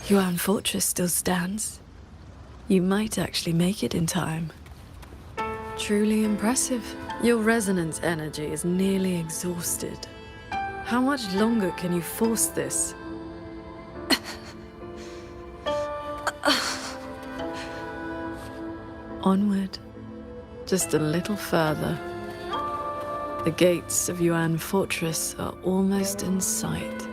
Yuan Fortress still stands. You might actually make it in time. Truly impressive. Your resonance energy is nearly exhausted. How much longer can you force this? Onward. Just a little further. The gates of Yuan Fortress are almost in sight.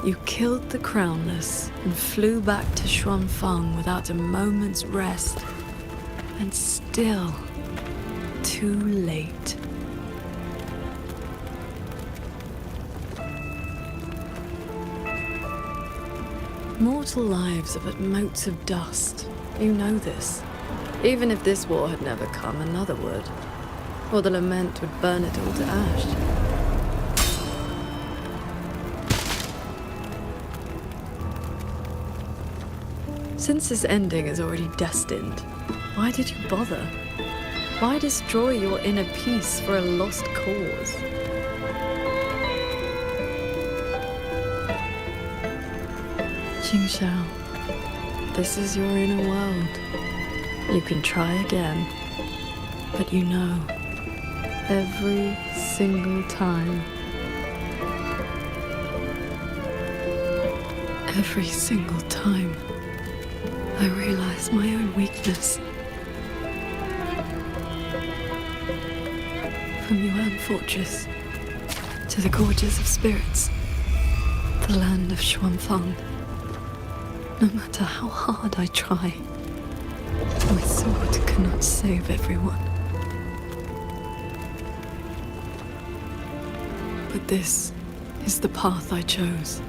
You killed the Crownless and flew back to Xuanfang without a moment's rest. And still, too late. Mortal lives are but motes of dust. You know this. Even if this war had never come, another would. Or the lament would burn it all to ash. Since this ending is already destined, why did you bother? Why destroy your inner peace for a lost cause? Qingxiao, this is your inner world. You can try again, but you know, every single time, I realize my own weakness. From Yuan Fortress to the Gorges of Spirits, the land of Xuanfang. No matter how hard I try, my sword cannot save everyone. But this is the path I chose.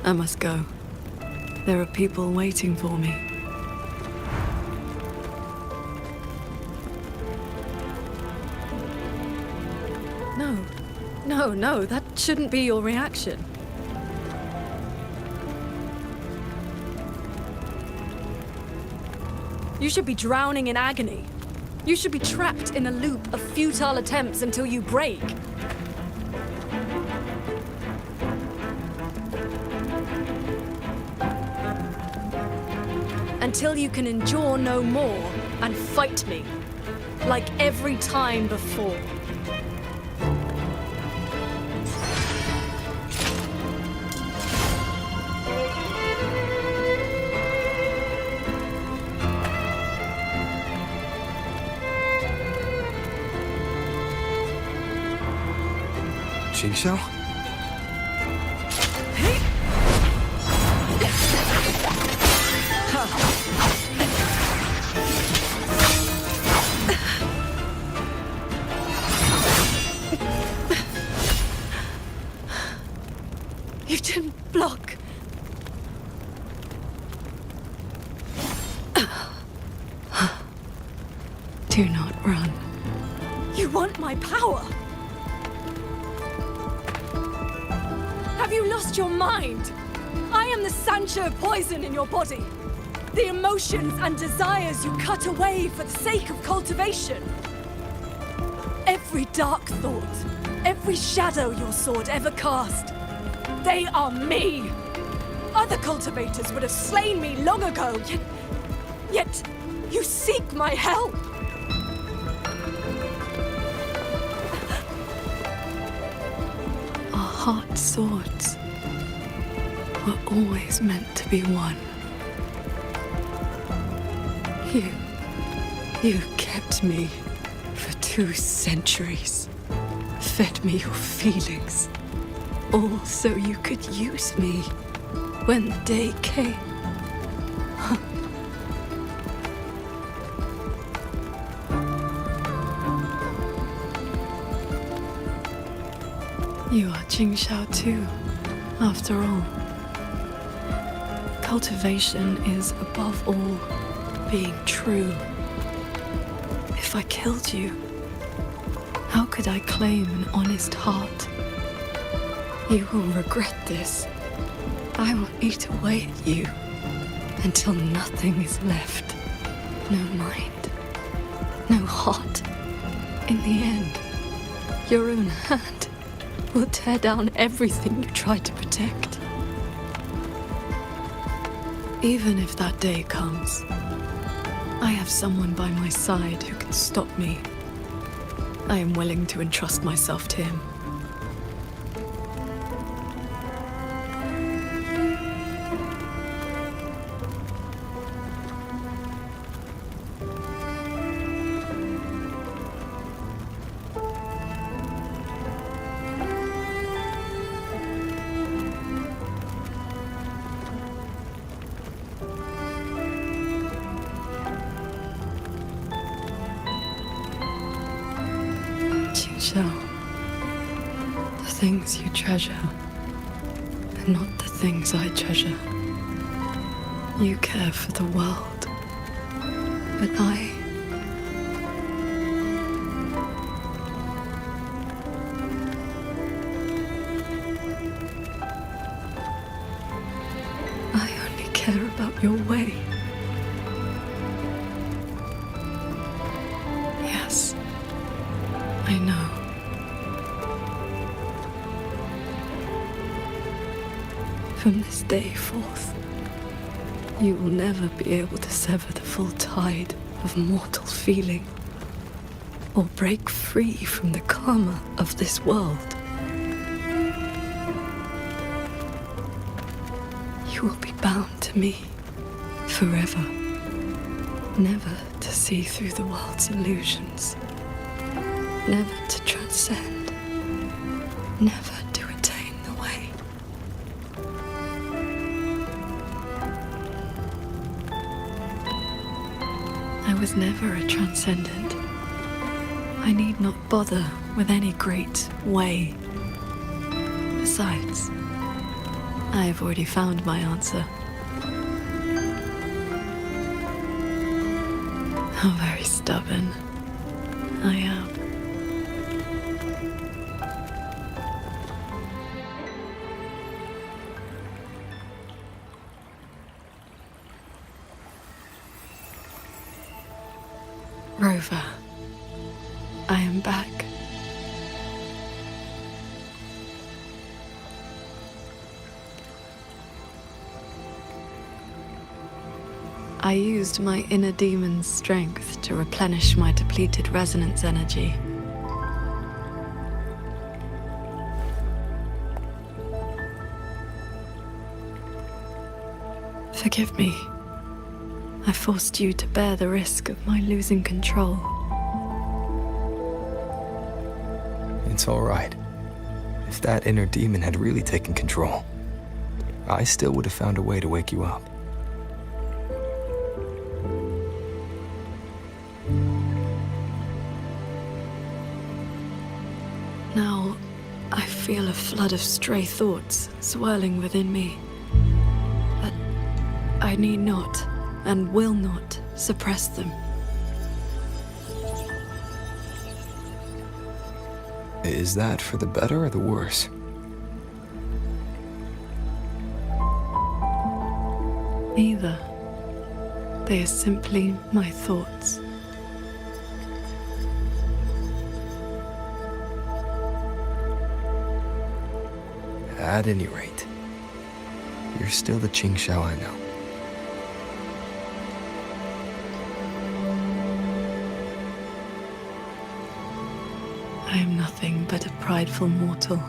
I must go. There are people waiting for me. No, that shouldn't be your reaction. You should be drowning in agony. You should be trapped in a loop of futile attempts until you break. Until you can endure no more and fight me, like every time before. Qingxiao? You didn't block. Do not run. You want my power? Have you lost your mind? I am the Sancho poison in your body. The emotions and desires you cut away for the sake of cultivation. Every dark thought, every shadow your sword ever cast, they are me. Other cultivators would have slain me long ago, yet you seek my help. Our heart swords were always meant to be one. You kept me for 2 centuries, fed me your feelings, all so you could use me when the day came. You are Qingxiao too, after all. Cultivation is, above all, being true. If I killed you, how could I claim an honest heart? You will regret this. I will eat away at you until nothing is left. No mind, no heart. In the end, your own hand will tear down everything you tried to protect. Even if that day comes, I have someone by my side who can stop me. I am willing to entrust myself to him. The things you treasure are not the things I treasure. You care for the world, but I only care about your way. Yes, I know. From this day forth, you will never be able to sever the full tide of mortal feeling, or break free from the karma of this world. You will be bound to me forever, never to see through the world's illusions, never to transcend, never to attain the way. I was never a transcendent. I need not bother with any great way. Besides, I have already found my answer. How very stubborn I am. Rover, I am back. I used my inner demon's strength to replenish my depleted resonance energy. Forgive me. I forced you to bear the risk of my losing control. It's all right. If that inner demon had really taken control, I still would have found a way to wake you up. Now, I feel a flood of stray thoughts swirling within me. But I need not and will not suppress them. Is that for the better or the worse? Neither. They are simply my thoughts. At any rate, you're still the Qingxiao I know. I am nothing but a prideful mortal,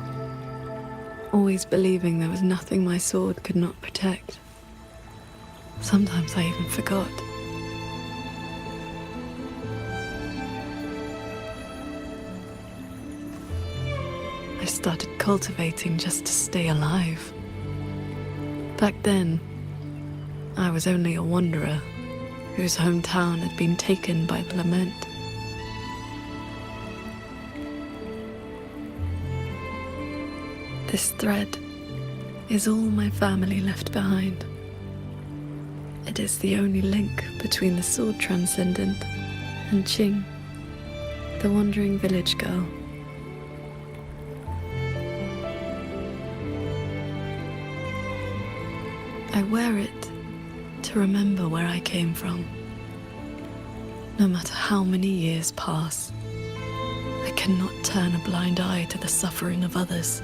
always believing there was nothing my sword could not protect. Sometimes I even forgot. I started cultivating just to stay alive. Back then, I was only a wanderer whose hometown had been taken by the lament. This thread is all my family left behind. It is the only link between the sword transcendent and Qing, the wandering village girl. I wear it to remember where I came from. No matter how many years pass, I cannot turn a blind eye to the suffering of others.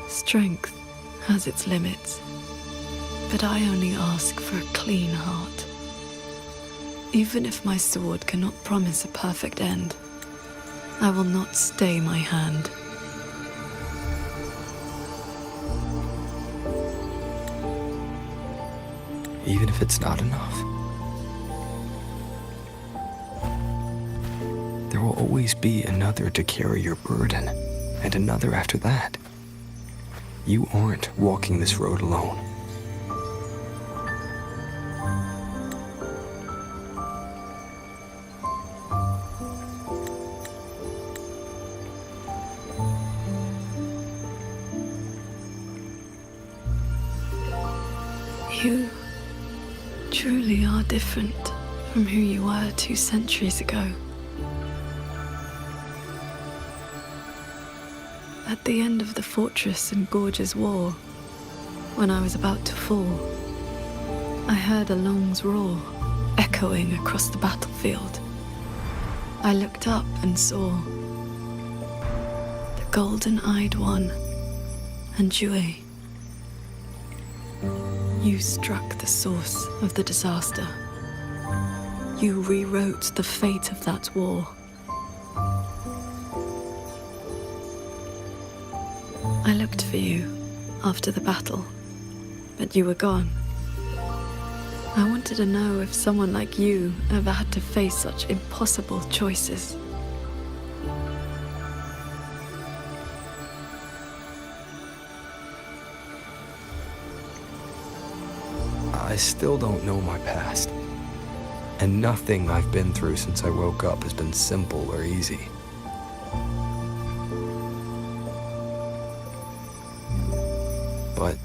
Strength has its limits, but I only ask for a clean heart. Even if my sword cannot promise a perfect end, I will not stay my hand. Even if it's not enough. There will always be another to carry your burden, and another after that. You aren't walking this road alone. You truly are different from who you were 2 centuries ago. At the end of the fortress in Gorge's war, when I was about to fall, I heard Along's roar echoing across the battlefield. I looked up and saw the golden-eyed one and Jue. You struck the source of the disaster. You rewrote the fate of that war. I looked for you after the battle, but you were gone. I wanted to know if someone like you ever had to face such impossible choices. I still don't know my past. And nothing I've been through since I woke up has been simple or easy. But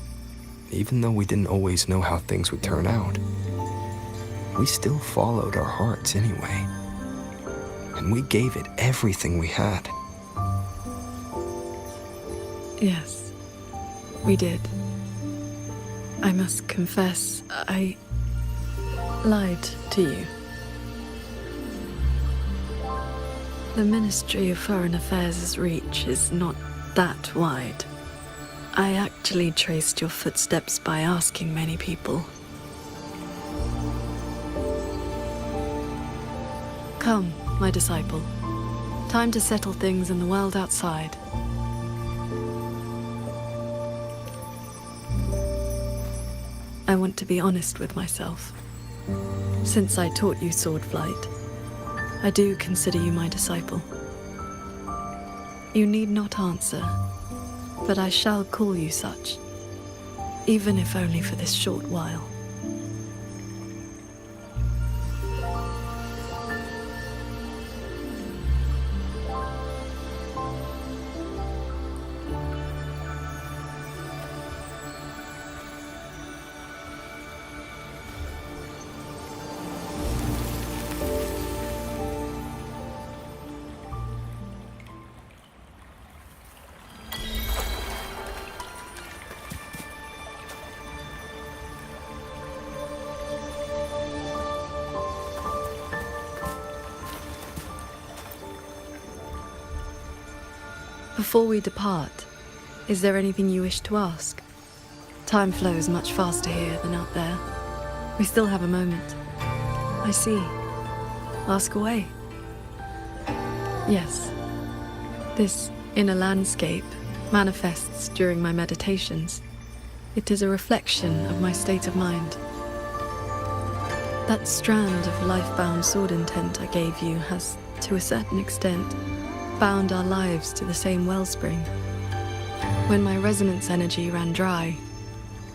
even though we didn't always know how things would turn out, we still followed our hearts anyway. And we gave it everything we had. Yes, we did. I must confess, I lied to you. The Ministry of Foreign Affairs' reach is not that wide. I actually traced your footsteps by asking many people. Come, my disciple. Time to settle things in the world outside. I want to be honest with myself. Since I taught you sword flight, I do consider you my disciple. You need not answer, but I shall call you such, even if only for this short while. Before we depart, is there anything you wish to ask? Time flows much faster here than out there. We still have a moment. I see. Ask away. Yes. This inner landscape manifests during my meditations. It is a reflection of my state of mind. That strand of life-bound sword intent I gave you has, to a certain extent, bound our lives to the same wellspring. When my resonance energy ran dry,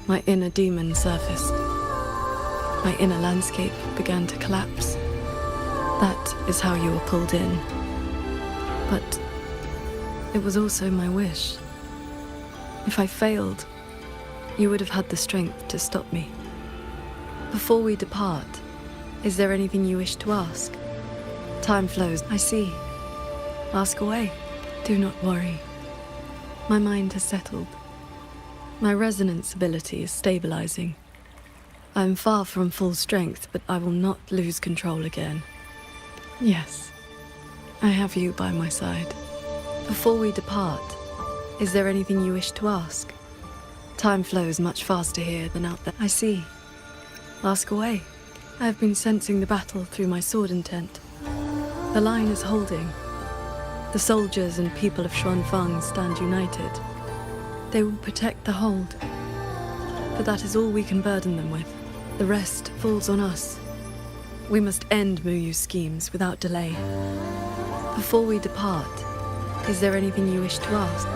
my inner demon surfaced. My inner landscape began to collapse. That is how you were pulled in. But it was also my wish. If I failed, you would have had the strength to stop me. Before we depart, is there anything you wish to ask? Time flows, I see. Ask away. Do not worry. My mind has settled. My resonance ability is stabilizing. I am far from full strength, but I will not lose control again. Yes, I have you by my side. Before we depart, is there anything you wish to ask? Time flows much faster here than out there. I see. Ask away. I have been sensing the battle through my sword intent. The line is holding. The soldiers and people of Xuanfeng stand united. They will protect the hold. But that is all we can burden them with. The rest falls on us. We must end Muyu's schemes without delay. Before we depart, is there anything you wish to ask?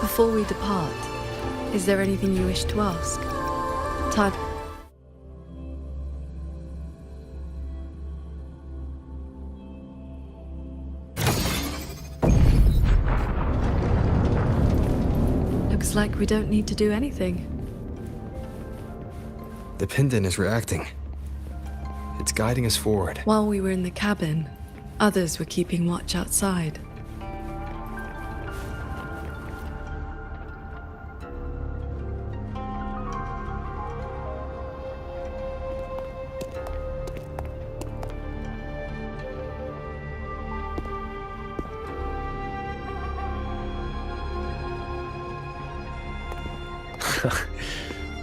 Before we depart, is there anything you wish to ask? Time. Looks like we don't need to do anything. The pendant is reacting. It's guiding us forward. While we were in the cabin, others were keeping watch outside.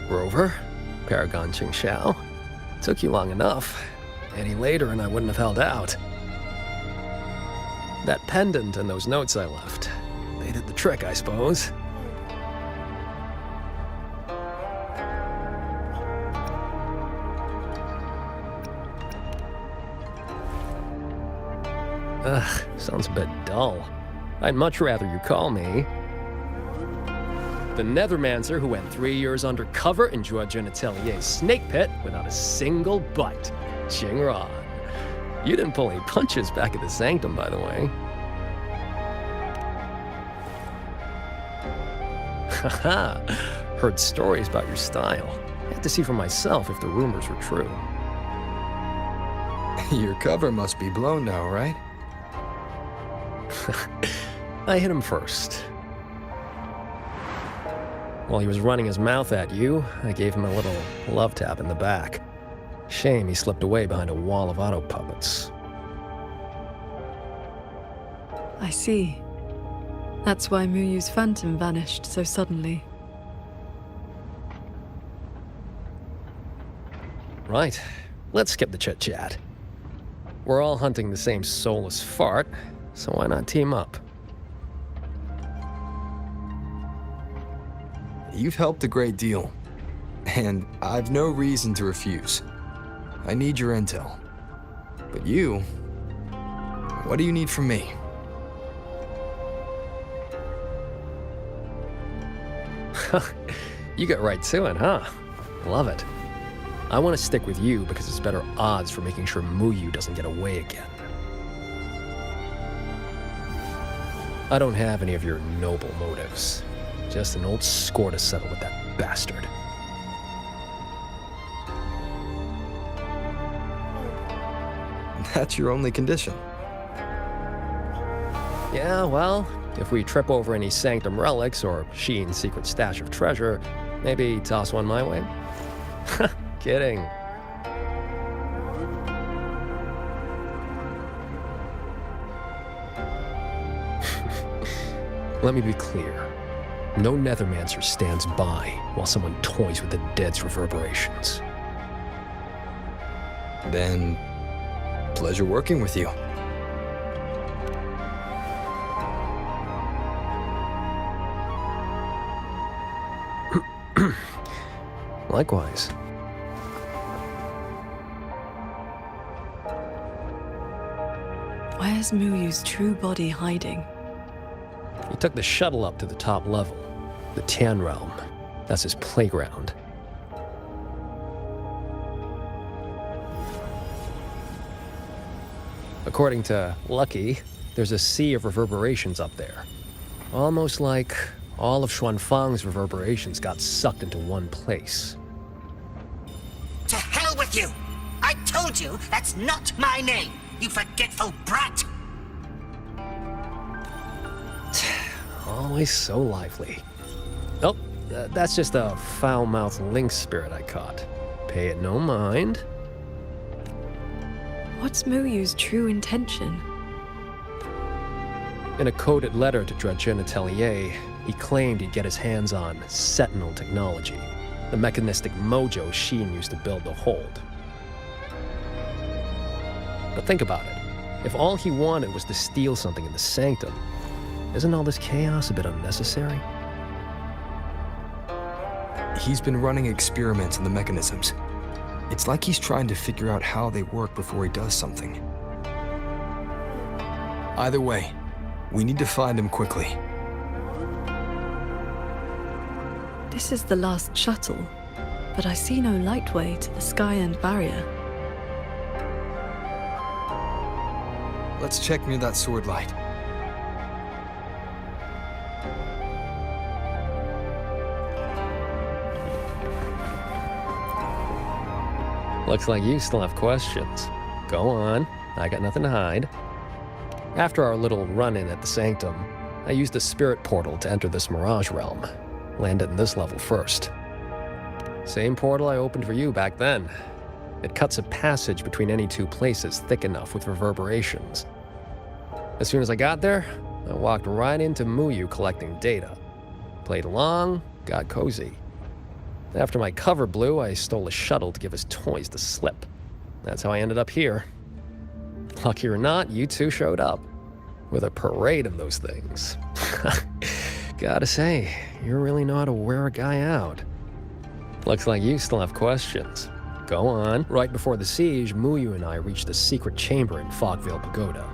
Rover, Paragon Qingxiao. Took you long enough. Any later and I wouldn't have held out. That pendant and those notes I left, they did the trick, I suppose. Ugh, sounds a bit dull. I'd much rather you call me the Nethermancer who went 3 years undercover in Jua Genitelier's snake pit without a single bite. Qingran. You didn't pull any punches back at the Sanctum, by the way. Haha. Heard stories about your style. Had to see for myself if the rumors were true. Your cover must be blown now, right? I hit him first. While he was running his mouth at you, I gave him a little love tap in the back. Shame he slipped away behind a wall of auto puppets. I see. That's why Muyu's phantom vanished so suddenly. Right. Let's skip the chit-chat. We're all hunting the same soulless fart, so why not team up? You've helped a great deal, and I've no reason to refuse. I need your intel. But you, what do you need from me? You get right to it, huh? Love it. I want to stick with you because it's better odds for making sure Muyu doesn't get away again. I don't have any of your noble motives. Just an old score to settle with that bastard. That's your only condition. Yeah, well, if we trip over any Sanctum relics or Sheen's secret stash of treasure, maybe toss one my way? Kidding. Let me be clear. No Nethermancer stands by while someone toys with the dead's reverberations. Then, pleasure working with you. Likewise. Where's Muyu's true body hiding? He took the shuttle up to the top level, the Tian Realm. That's his playground. According to Lucky, there's a sea of reverberations up there. Almost like all of Xuanfang's reverberations got sucked into one place. To hell with you! I told you that's not my name, you forgetful brat! Always so lively. Oh, that's just a foul-mouthed lynx spirit I caught. Pay it no mind. What's Muyu's true intention? In a coded letter to Dredgen Atelier, he claimed he'd get his hands on Sentinel technology, the mechanistic mojo Sheen used to build the Hold. But think about it. If all he wanted was to steal something in the Sanctum, isn't all this chaos a bit unnecessary? He's been running experiments on the mechanisms. It's like he's trying to figure out how they work before he does something. Either way, we need to find him quickly. This is the last shuttle, but I see no lightway to the Skyend barrier. Let's check near that sword light. Looks like you still have questions. Go on, I got nothing to hide. After our little run-in at the Sanctum, I used a spirit portal to enter this Mirage realm. Landed in this level first. Same portal I opened for you back then. It cuts a passage between any two places thick enough with reverberations. As soon as I got there, I walked right into Muyu collecting data. Played along, got cozy. After my cover blew, I stole a shuttle to give his toys the slip. That's how I ended up here. Lucky or not, you two showed up. With a parade of those things. Gotta say, you really know how to wear a guy out. Looks like you still have questions. Go on. Right before the siege, Muyu and I reached a secret chamber in Fogvale Pagoda.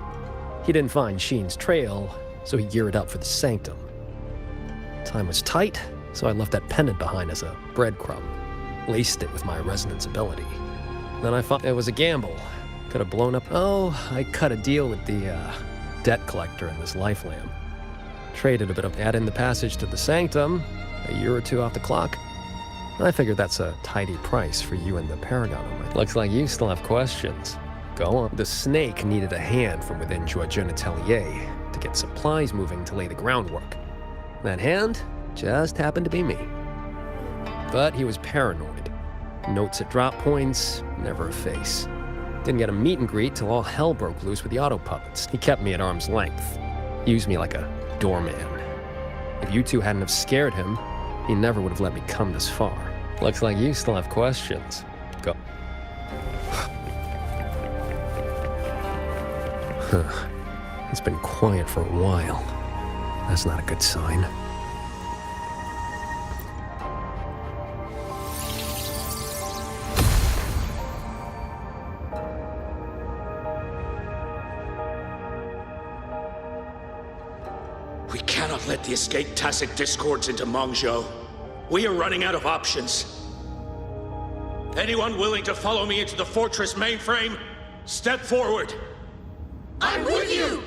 He didn't find Sheen's trail, so he geared up for the Sanctum. Time was tight, so I left that pendant behind as a breadcrumb. Laced it with my resonance ability. Then I thought it was a gamble. Could have blown up. Oh, I cut a deal with the debt collector in this life lamp. Traded a bit of add in the passage to the Sanctum, a year or two off the clock. I figured that's a tidy price for you and the Paragon. Looks like you still have questions. Go on. The snake needed a hand from within Dredgen Atelier to get supplies moving to lay the groundwork. That hand just happened to be me. But he was paranoid. Notes at drop points, never a face. Didn't get a meet and greet till all hell broke loose with the auto puppets. He kept me at arm's length. Used me like a doorman. If you two hadn't have scared him, he never would have let me come this far. Looks like you still have questions. Go. It's been quiet for a while. That's not a good sign. We cannot let the escaped Tacit discords into Mongzhou. We are running out of options. Anyone willing to follow me into the fortress mainframe, step forward. I'm with you!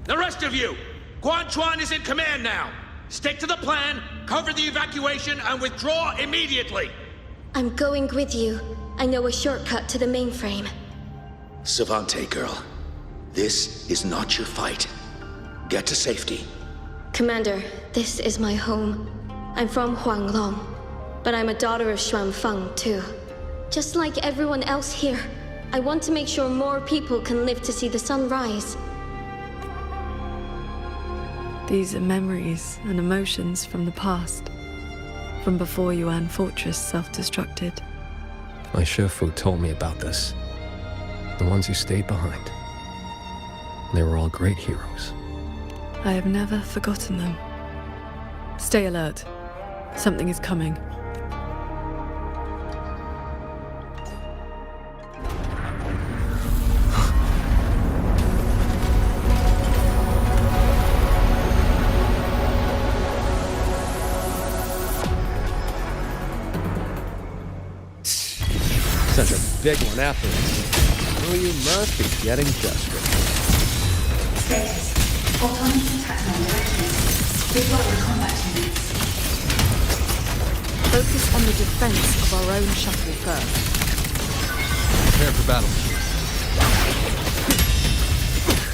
The rest of you, Guan Chuan is in command now. Stick to the plan, cover the evacuation, and withdraw immediately. I'm going with you. I know a shortcut to the mainframe. Savante girl, this is not your fight. Get to safety. Commander, this is my home. I'm from Huanglong, but I'm a daughter of Xuanfeng too. Just like everyone else here, I want to make sure more people can live to see the sun rise. These are memories and emotions from the past. From before Yuan Fortress self-destructed. My Shifu told me about this. The ones who stayed behind. They were all great heroes. I have never forgotten them. Stay alert. Something is coming. Such a big one after this. Oh, you must be getting desperate. Status. Autonomous attack mode active. Deploy combat units. Focus on the defense of our own shuttle first. Prepare for battle.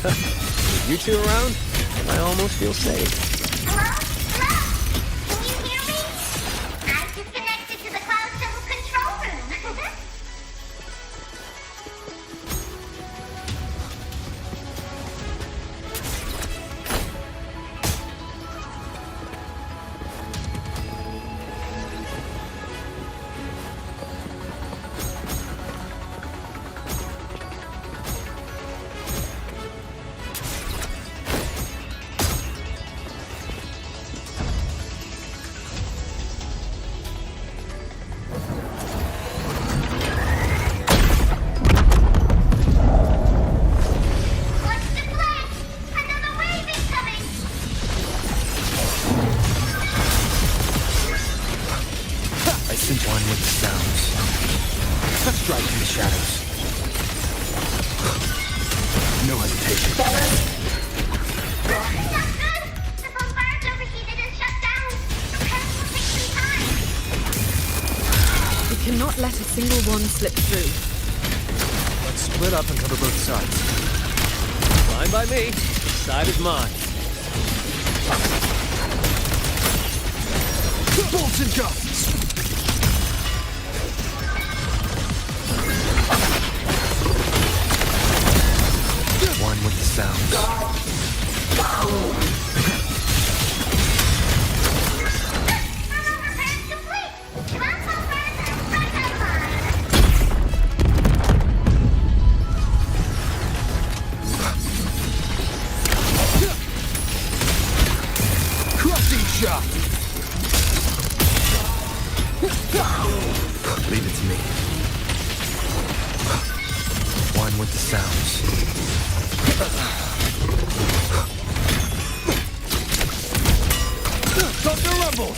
With you two around, I almost feel safe. Hello? Hello? Can you hear me? I'm disconnected to the Cloud Shuttle control room. What's the plan? Another wave is coming. I sense one with the sounds. Strike in the shadows. No hesitation. Not good. The bombard's overheated and shut down. Repairs will take some time. We cannot let a single one slip through. Let's split up and cover both sides. Fine by me. Side is mine. Bolts and guns! One with the sounds. Thermal repairs complete. Console burns are right online. Crushing shot! Leave it to me. One with the sounds. Thunder rumble!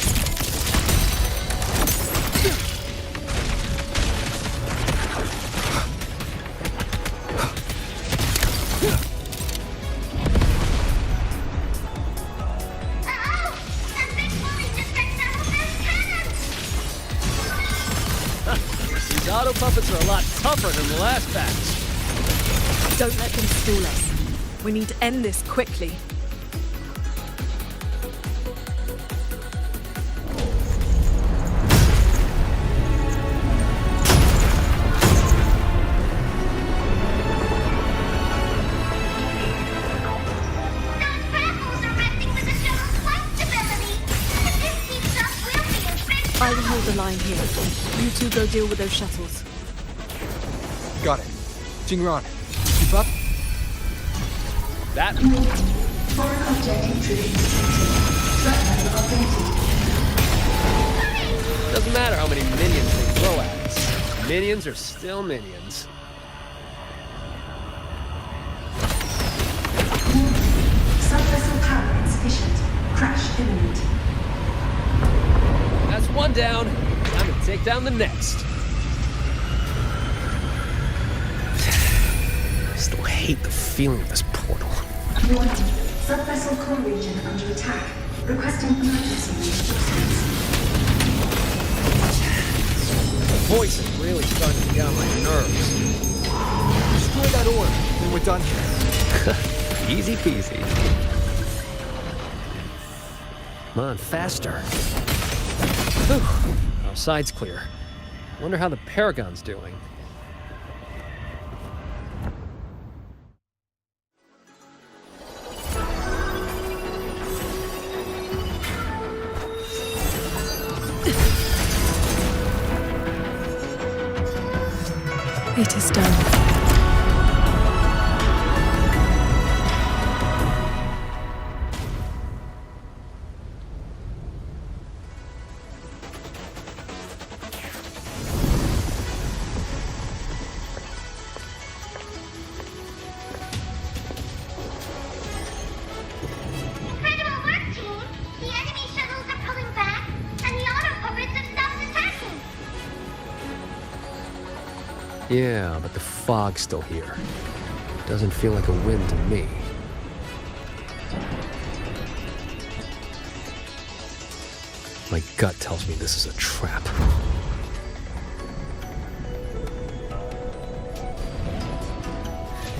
Uh-oh! That big bully just wrecked several fast cannons. These auto puppets are a lot tougher than the last batch. Don't let them stall us. We need to end this quickly. I will hold the line here. You two go deal with those shuttles. Got it. Jingran, keep up. That Foreign object intrusion detected. Threat level updated. doesn't matter how many minions they throw at us. Minions are still minions. Subvessel power insufficient. Crash imminent. That's one down. Time to take down the next. I still hate the feeling of this portal. Warning. Subvessel core region under attack. Requesting emergency reinforcements. The voice is really starting to get on my nerves. Destroy that orb, then we're done here. Easy peasy. Come on, faster. Whew. Outside's clear. Wonder how the Paragon's doing. It is done. Incredible work, team! The enemy shuttles are pulling back, and the auto puppets have stopped attacking! Yeah, but the fog's still here. Doesn't feel like a win to me. My gut tells me this is a trap.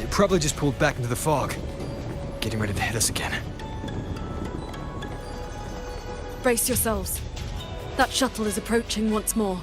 It probably just pulled back into the fog. Getting ready to hit us again. Brace yourselves. That shuttle is approaching once more.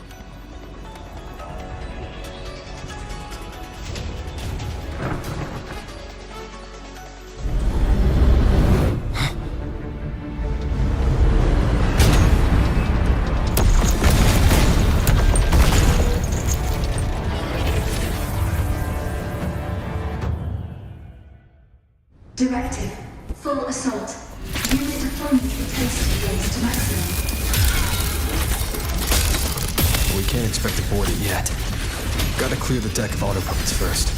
Directive. Full assault. Unit deployment intensity raised to maximum. We can't expect to board it yet. Gotta clear the deck of auto puppets first.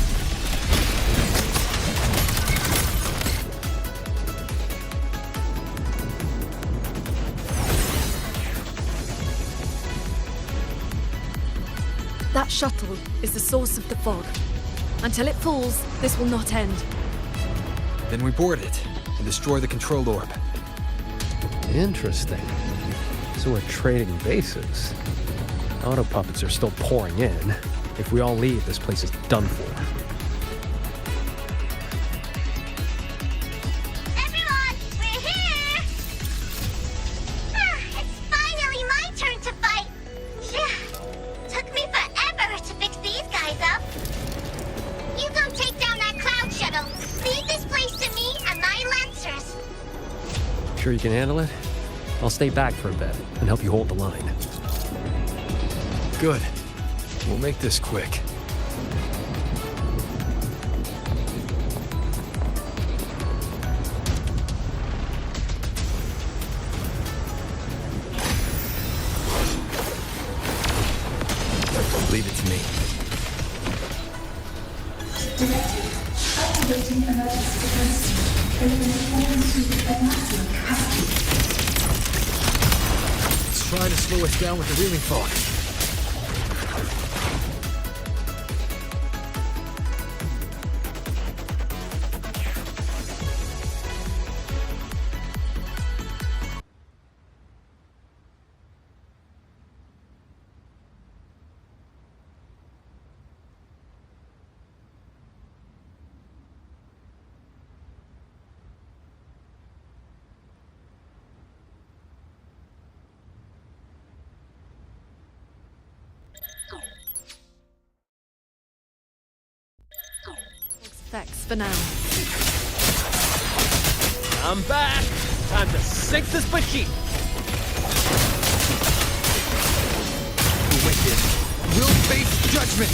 That shuttle is the source of the fog. Until it falls, this will not end. Then we board it and destroy the control orb. Interesting. So we're trading bases. Auto puppets are still pouring in. If we all leave, this place is done for. Everyone, we're here! It's finally my turn to fight! Took me forever to fix these guys up. You go take down that cloud shuttle. Leave this place to me and my lancers. Sure you can handle it? I'll stay back for a bit and help you hold the line. Good. We'll make this quick. Leave it to me. Directive. Activating emergency defense suit. Eliminate all suit at maximum capacity. It's trying to slow us down with the reeling fog. Effects for now. I'm back! Time to sink this machine! face judgment!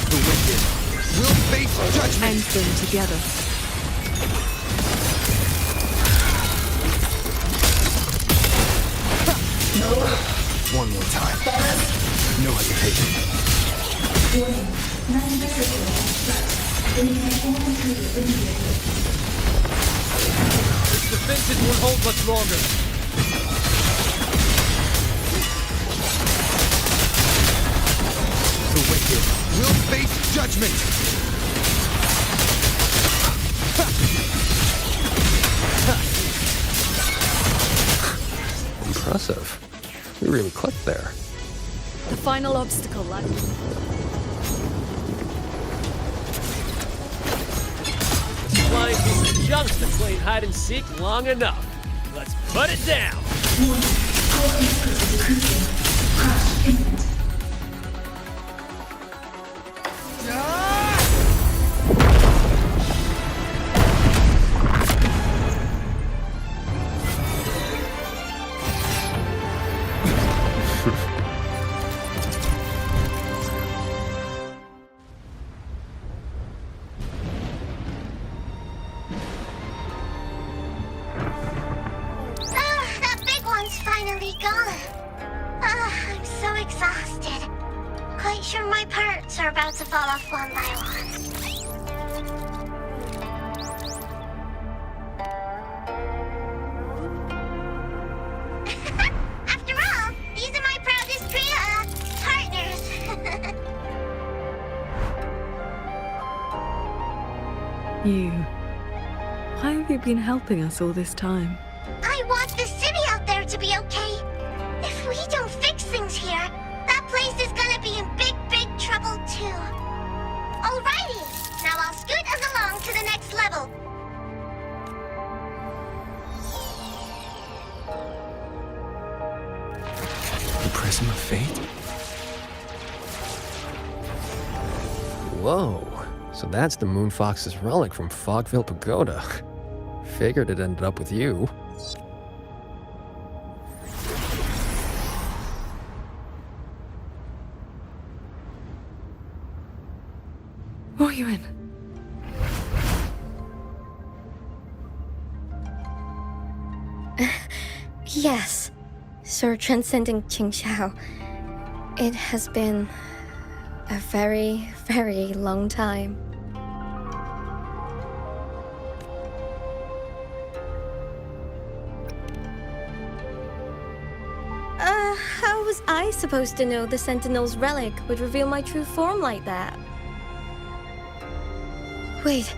The wicked will face judgment! End them together. One more time. No hesitation. Warning. Non-visible threat. Eliminate all intruders immediately. This defense won't hold much longer. The wicked will face judgment! Impressive. You really clicked there. The final obstacle, lad. Flying piece of junk's been playing hide and seek long enough. Let's put it down. Warning. Core input is decreasing. Crash imminent. That big one's finally gone. I'm so exhausted. Quite sure my parts are about to fall off one by one. After all, these are my proudest partners. You. Why have you been helping us all this time? I want the city out there to be okay. If we don't fix things here, that place is gonna be in big, big trouble too. Alrighty, now I'll scoot us along to the next level. The Prism of Fate? Whoa. So that's the Moonfox's relic from Fogville Pagoda. Figured it ended up with you. Royuin. Yes, Sir Transcending Qingxiao. It has been a very, very long time. How was I supposed to know the Sentinel's relic would reveal my true form like that? Wait,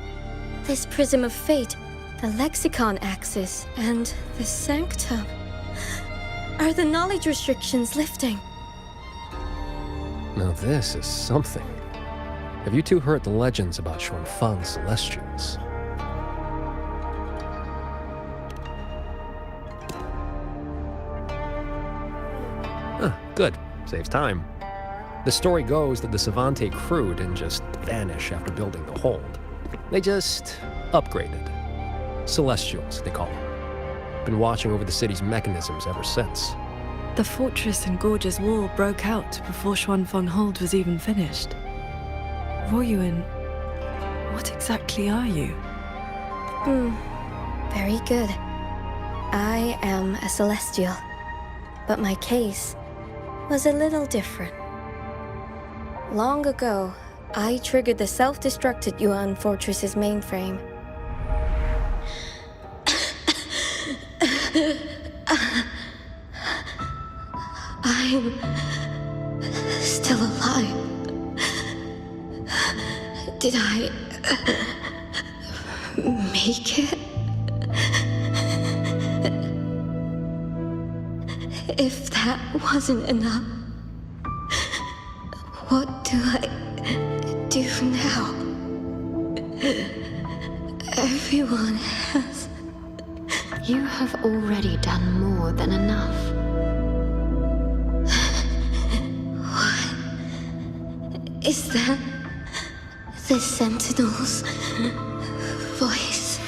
this Prism of Fate, the Lexicon Axis, and the Sanctum. Are the knowledge restrictions lifting? Now this is something. Have you two heard the legends about Xuanfang's Celestials? Good. Saves time. The story goes that the Savante crew didn't just vanish after building the hold. They just upgraded. Celestials, they call them. Been watching over the city's mechanisms ever since. The fortress and Gorge's War broke out before Xuanfang Hold was even finished. Royuin, what exactly are you? Very good. I am a Celestial, but my case was a little different. Long ago, I triggered the self-destructed Yuan Fortress's mainframe. I'm still alive. Did I make it? If that wasn't enough, what do I do now? Everyone has. You have already done more than enough. What is that? The Sentinel's voice.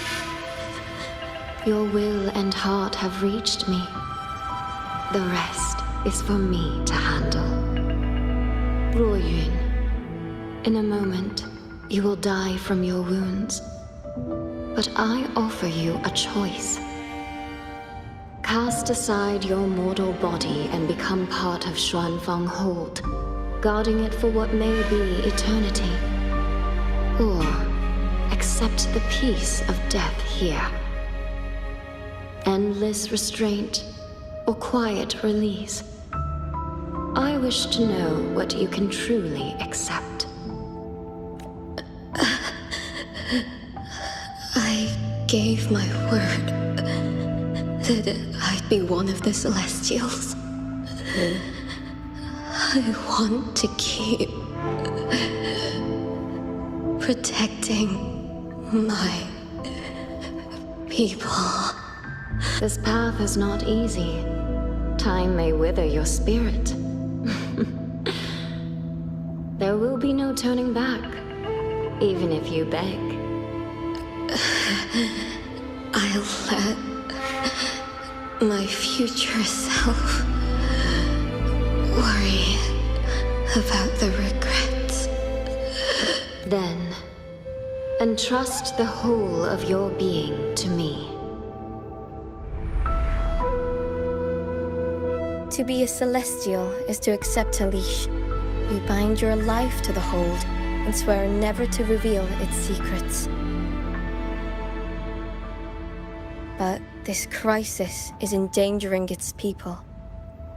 Your will and heart have reached me. The rest is for me to handle. Ruoyun, in a moment, you will die from your wounds. But I offer you a choice. Cast aside your mortal body and become part of Xuanfang Hold, guarding it for what may be eternity. Or accept the peace of death here. Endless restraint or quiet release. I wish to know what you can truly accept. I gave my word that I'd be one of the Celestials. I want to keep protecting my people. This path is not easy. Time may wither your spirit. There will be no turning back, even if you beg. I'll let my future self worry about the regrets. Then, entrust the whole of your being to me. To be a Celestial is to accept a leash. You bind your life to the hold and swear never to reveal its secrets. But this crisis is endangering its people.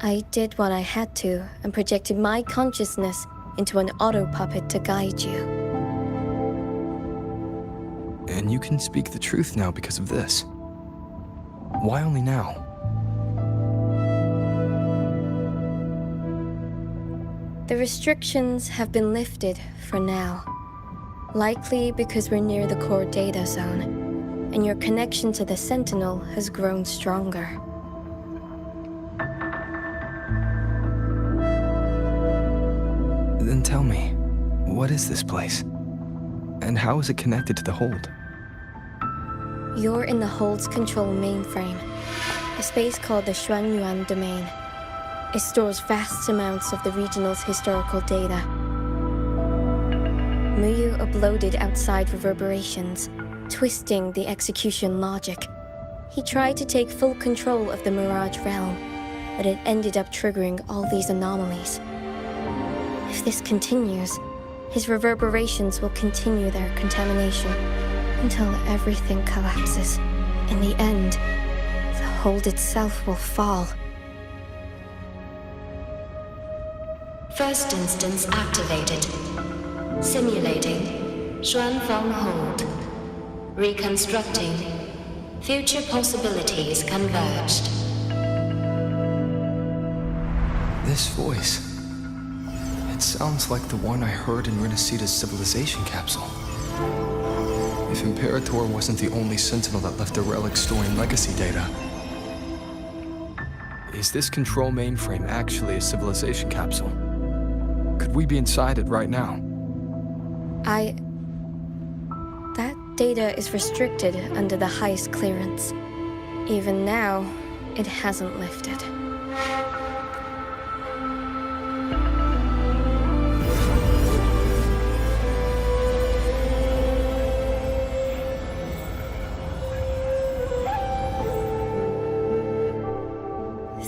I did what I had to and projected my consciousness into an auto-puppet to guide you. And you can speak the truth now because of this. Why only now? The restrictions have been lifted for now. Likely because we're near the core data zone, and your connection to the Sentinel has grown stronger. Then tell me, what is this place? And how is it connected to the Hold? You're in the Hold's control mainframe, a space called the Xuanyuan Domain. It stores vast amounts of the regional's historical data. Muyu uploaded outside reverberations, twisting the execution logic. He tried to take full control of the Mirage realm, but it ended up triggering all these anomalies. If this continues, his reverberations will continue their contamination until everything collapses. In the end, the Hold itself will fall. First instance activated. Simulating. Xuanfang Hold. Reconstructing. Future possibilities converged. This voice. It sounds like the one I heard in Renacita's civilization capsule. If Imperator wasn't the only Sentinel that left a relic storing legacy data, is this control mainframe actually a civilization capsule? Could we be inside it right now? That data is restricted under the highest clearance. Even now, it hasn't lifted.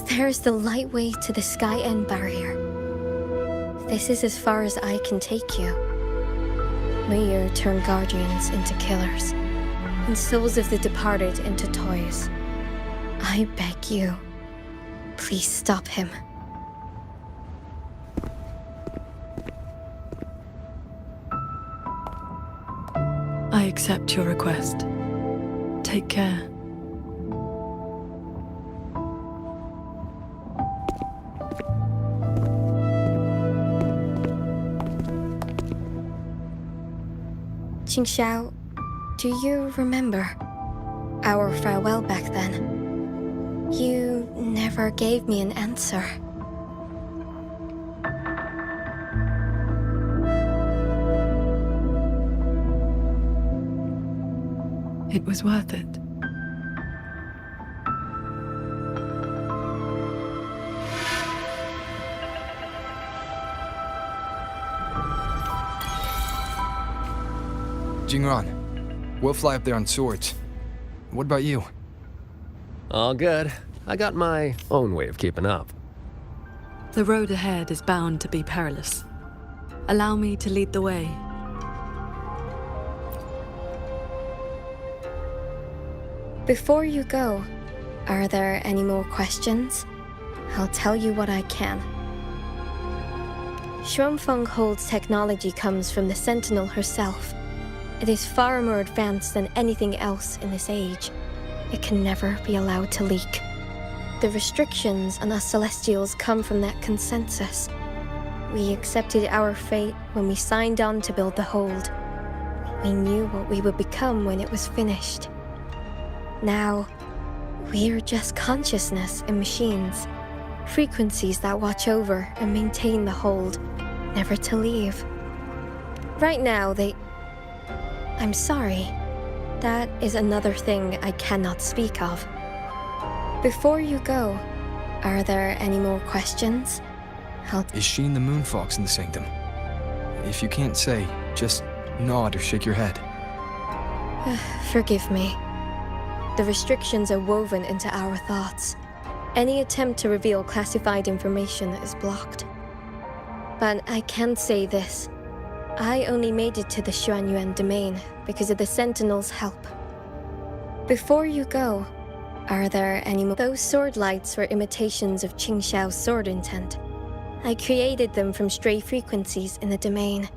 There's the lightway to the Sky End barrier. This is as far as I can take you. Muyu turned guardians into killers, and souls of the departed into toys. I beg you, please stop him. I accept your request. Take care. Qingxiao, do you remember our farewell back then? You never gave me an answer. It was worth it. Jingran, we'll fly up there on swords. What about you? All good. I got my own way of keeping up. The road ahead is bound to be perilous. Allow me to lead the way. Before you go, are there any more questions? I'll tell you what I can. Xuanfeng Hold's technology comes from the Sentinel herself. It is far more advanced than anything else in this age. It can never be allowed to leak. The restrictions on us Celestials come from that consensus. We accepted our fate when we signed on to build the Hold. We knew what we would become when it was finished. Now, we're just consciousness in machines. Frequencies that watch over and maintain the Hold, never to leave. Right now, I'm sorry. That is another thing I cannot speak of. Before you go, are there any more questions? Is Sheen the Moonfox in the Sanctum? If you can't say, just nod or shake your head. Forgive me. The restrictions are woven into our thoughts. Any attempt to reveal classified information is blocked. But I can say this. I only made it to the Xuanyuan domain because of the Sentinel's help. Before you go, are there any more? Those sword lights were imitations of Qing Xiao's sword intent. I created them from stray frequencies in the domain.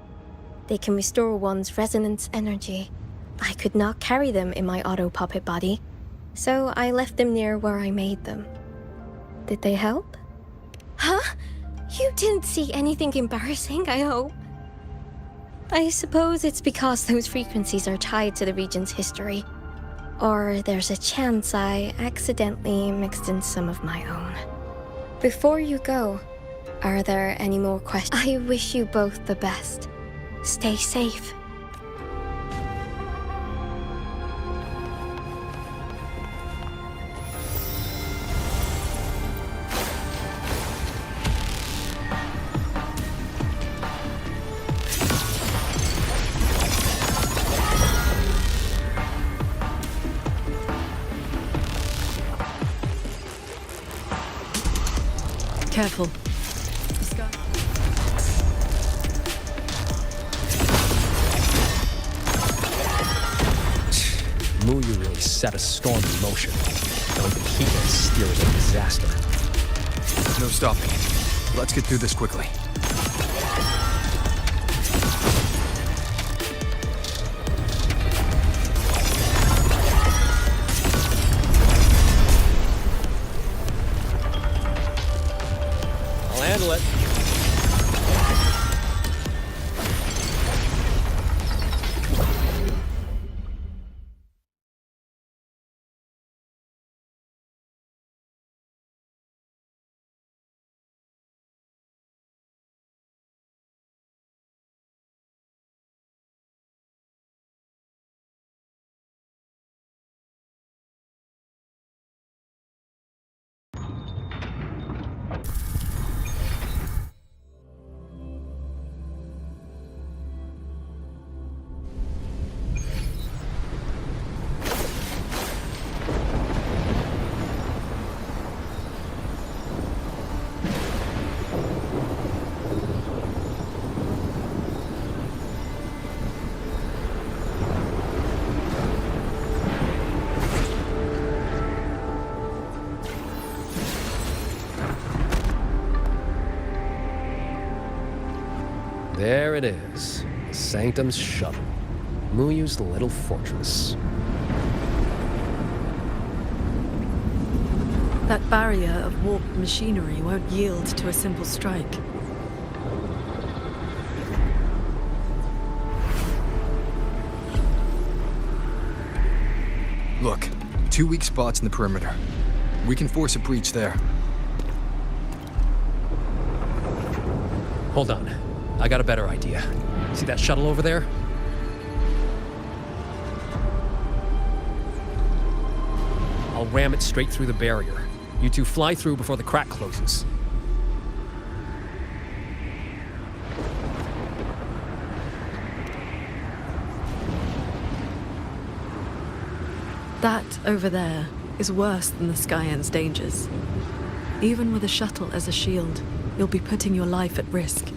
They can restore one's resonance energy. I could not carry them in my auto-puppet body, so I left them near where I made them. Did they help? Huh? You didn't see anything embarrassing, I hope? I suppose it's because those frequencies are tied to the region's history. Or there's a chance I accidentally mixed in some of my own. Before you go, are there any more questions? I wish you both the best. Stay safe. Careful. Muyu really set a storm in motion. Now even he can steer as a disaster. No stopping. Let's get through this quickly. I'll handle it. There it is, the Sanctum's shuttle, Muyu's little fortress. That barrier of warped machinery won't yield to a simple strike. Look, 2 weak spots in the perimeter. We can force a breach there. Hold on. I got a better idea. See that shuttle over there? I'll ram it straight through the barrier. You two fly through before the crack closes. That over there is worse than the Skyend's dangers. Even with a shuttle as a shield, you'll be putting your life at risk.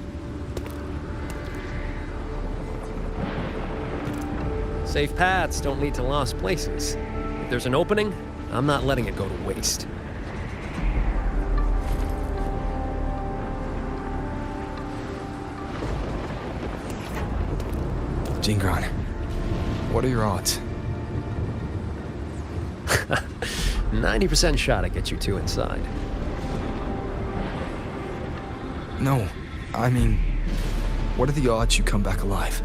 Safe paths don't lead to lost places. If there's an opening, I'm not letting it go to waste. Jingran, what are your odds? 90% shot to get you two inside. No, I mean, what are the odds you come back alive?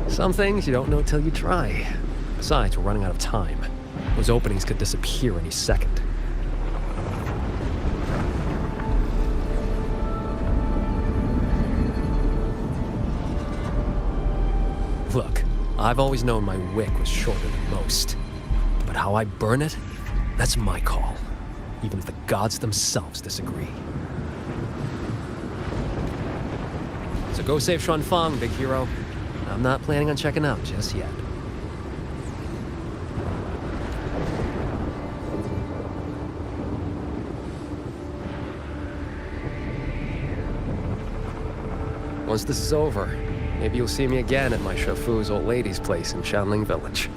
Some things you don't know till you try. Besides, we're running out of time. Those openings could disappear any second. Look, I've always known my wick was shorter than most. But how I burn it, that's my call. Even if the gods themselves disagree. So go save Xuanfang, big hero. I'm not planning on checking out just yet. Once this is over, maybe you'll see me again at my Shafu's old lady's place in Shanling Village.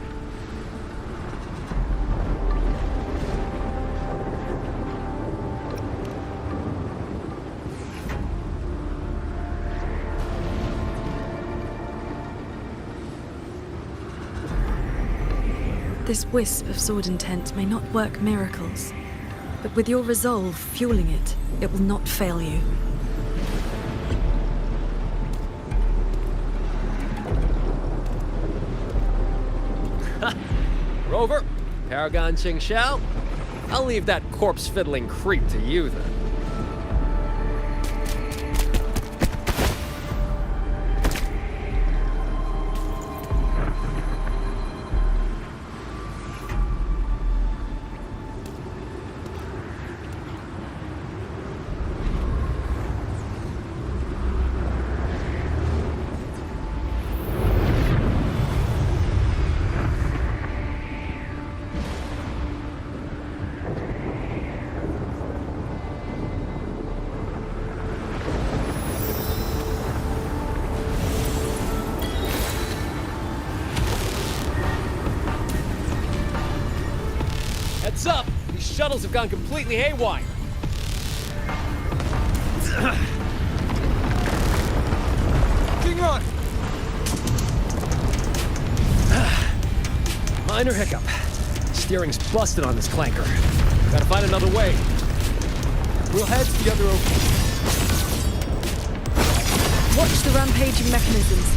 This wisp of sword intent may not work miracles, but with your resolve fueling it, it will not fail you. Rover, Paragon Ching Xiao, I'll leave that corpse-fiddling creep to you then. Heads up! These shuttles have gone completely haywire. Jingran! Minor hiccup. Steering's busted on this clanker. Gotta find another way. We'll head to the other opening. Watch the rampaging mechanisms.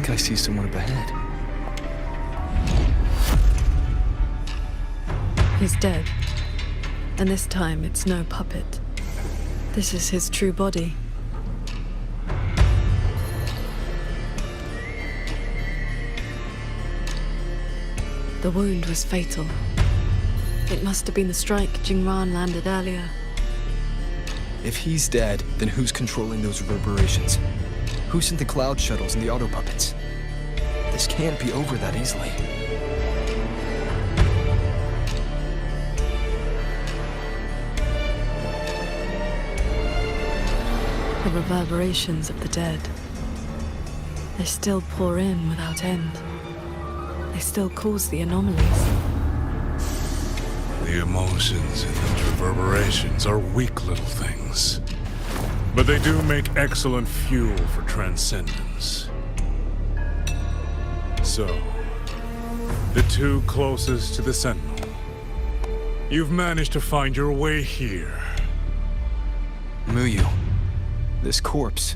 I see someone up ahead. He's dead. And this time it's no puppet. This is his true body. The wound was fatal. It must have been the strike Jingran landed earlier. If he's dead, then who's controlling those reverberations? Who sent the cloud shuttles and the auto puppets? This can't be over that easily. The reverberations of the dead. They still pour in without end. They still cause the anomalies. The emotions and the reverberations are weak little things. But they do make excellent fuel for transcendence. So, the two closest to the Sentinel. You've managed to find your way here. Muyu, this corpse.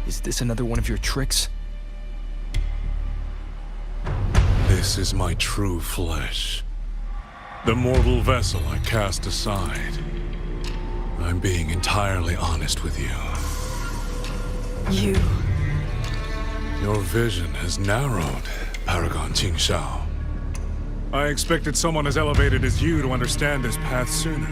Is this another one of your tricks? This is my true flesh. The mortal vessel I cast aside. I'm being entirely honest with you. You... Your vision has narrowed, Paragon Qingshao. I expected someone as elevated as you to understand this path sooner.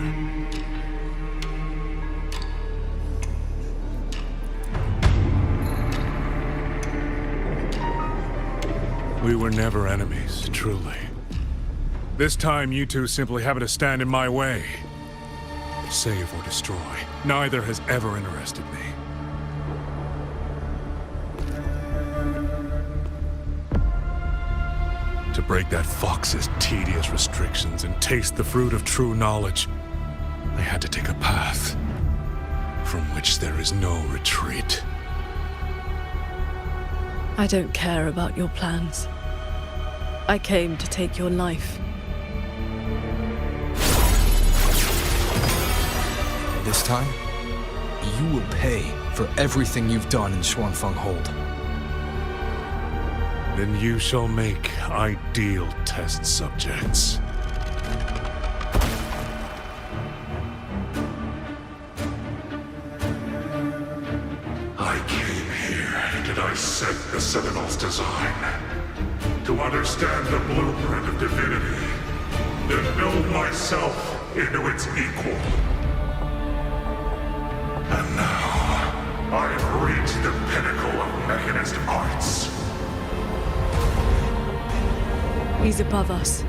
We were never enemies, truly. This time, you two simply happen to stand in my way. Save or destroy, neither has ever interested me. To break that fox's tedious restrictions and taste the fruit of true knowledge, I had to take a path from which there is no retreat. I don't care about your plans. I came to take your life. This time, you will pay for everything you've done in Xuanfeng Hold. Then you shall make ideal test subjects. I came here to dissect the Sentinel's design, to understand the blueprint of divinity, then build myself into its equal. And now, I have reached the pinnacle of mechanist arts. He's above us.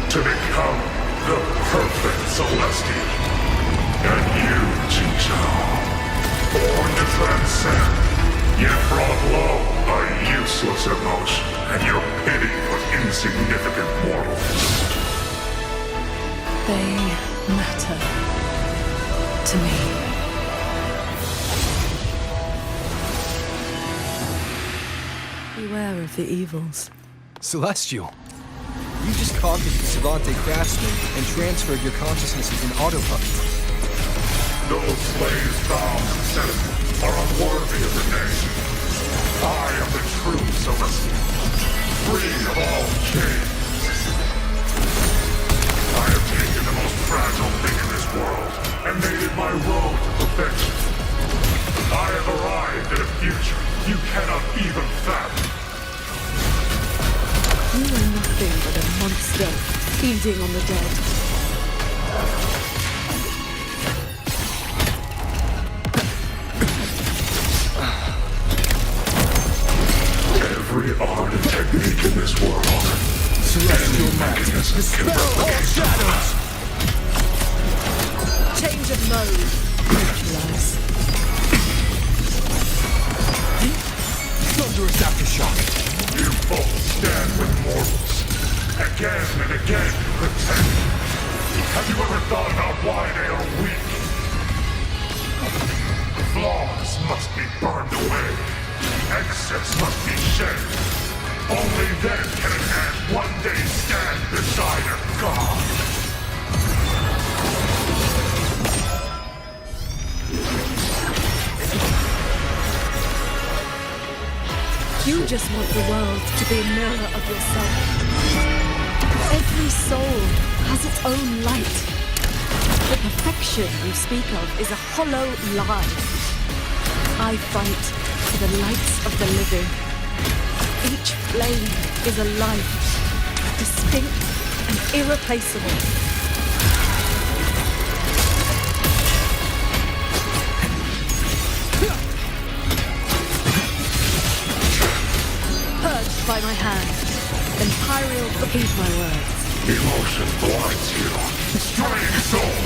To become the perfect Celestial. And you, Qingshao, born to transcend, yet brought low by useless emotion and your pity for insignificant mortals. They matter to me. Beware of the evils. Celestial. You just copied the Savante craftsman and transferred your consciousnesses in autopilot. Those slaves bound to Sentinel are unworthy of the name. I am the true Celestial, free of all chains. I have taken the most fragile thing in this world and made it my road to perfection. I have arrived at a future you cannot even fathom. You are nothing but a monster feeding on the dead. Every art and technique in this world, celestial mechanism can replicate shadows. Change of mode. Neutralize. Thunderous aftershock. You both stand with mortals, again and again to protect. Have you ever thought about why they are weak? Flaws must be burned away. Excess must be shed. Only then can an ant one day stand beside a god. You just want the world to be a mirror of yourself. Every soul has its own light. The perfection you speak of is a hollow lie. I fight for the lights of the living. Each flame is a life, distinct and irreplaceable. Purged by my hand, Imperial heed my words. Emotion blinds you. Strange soul.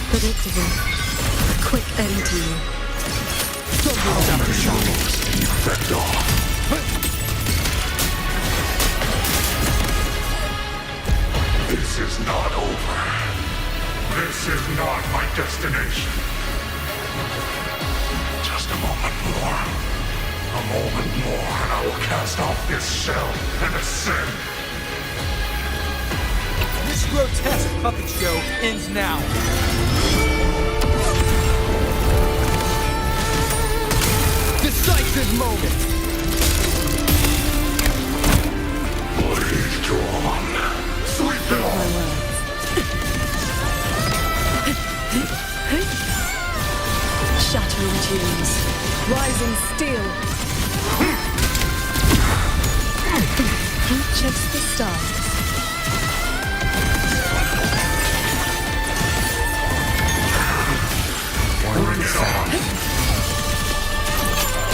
Predictable. A quick end to you. How many shadows do you fend off? This is not over. This is not my destination. Just a moment more. A moment more, and I will cast off this shell and ascend. This grotesque puppet show ends now. Decisive moment. Blade drawn. Sweep it on. Shattering tunes. Rising steel. Each of the stars. Bring it on.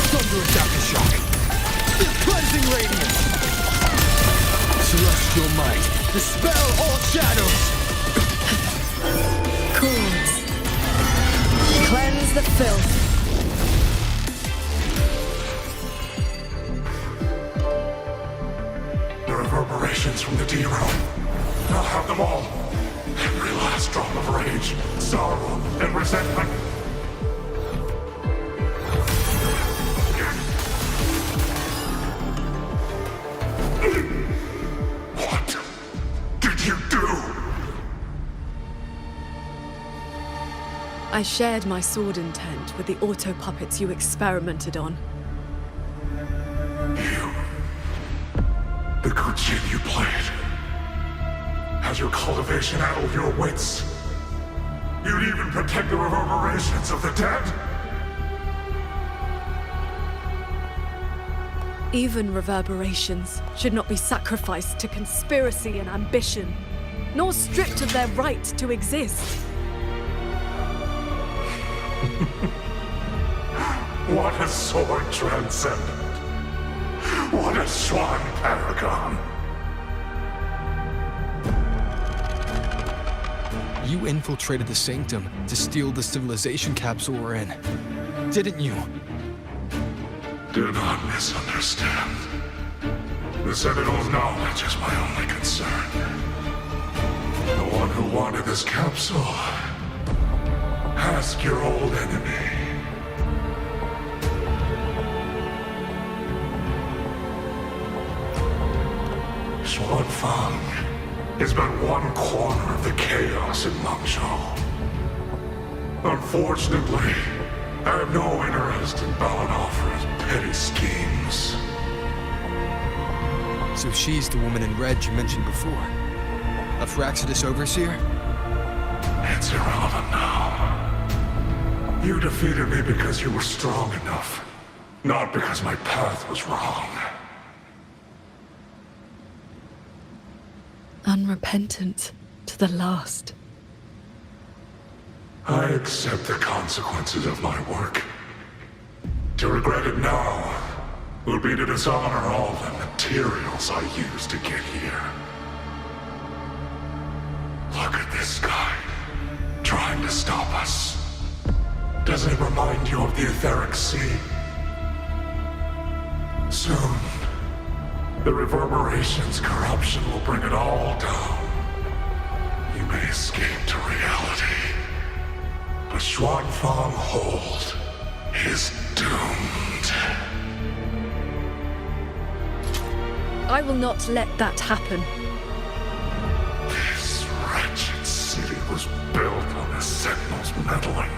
Thunderous aftershock. Cleansing radiance. Celestial might. Dispel all shadows. Chords. Cleanse the filth. The reverberations from the D-realm. I'll have them all. Every last drop of rage, sorrow, and resentment. What did you do? I shared my sword intent with the auto-puppets you experimented on. The good shit you played. Has your cultivation addled your wits? You'd even protect the reverberations of the dead? Even reverberations should not be sacrificed to conspiracy and ambition, nor stripped of their right to exist. What a sword transcendent. What a Schwan paragon. You infiltrated the Sanctum to steal the civilization capsule we're in, didn't you? Do not misunderstand. The Citadel's knowledge is my only concern. The one who wanted this capsule. Ask your old enemy. Xuan Fang is but one corner of the chaos in Mengzhou. Unfortunately, I have no interest in Balanoff's petty schemes. So she's the woman in red you mentioned before. A Fraxidus overseer? It's irrelevant now. You defeated me because you were strong enough, not because my path was wrong. Unrepentant to the last. I accept the consequences of my work. To regret it now would be to dishonor all the materials I used to get here. Look at this guy, trying to stop us. Doesn't it remind you of the Etheric Sea? Soon, the reverberation's corruption will bring it all down. You may escape to reality, but Xuan Fang Hold is doomed. I will not let that happen. This wretched city was built on the Sentinel's meddling.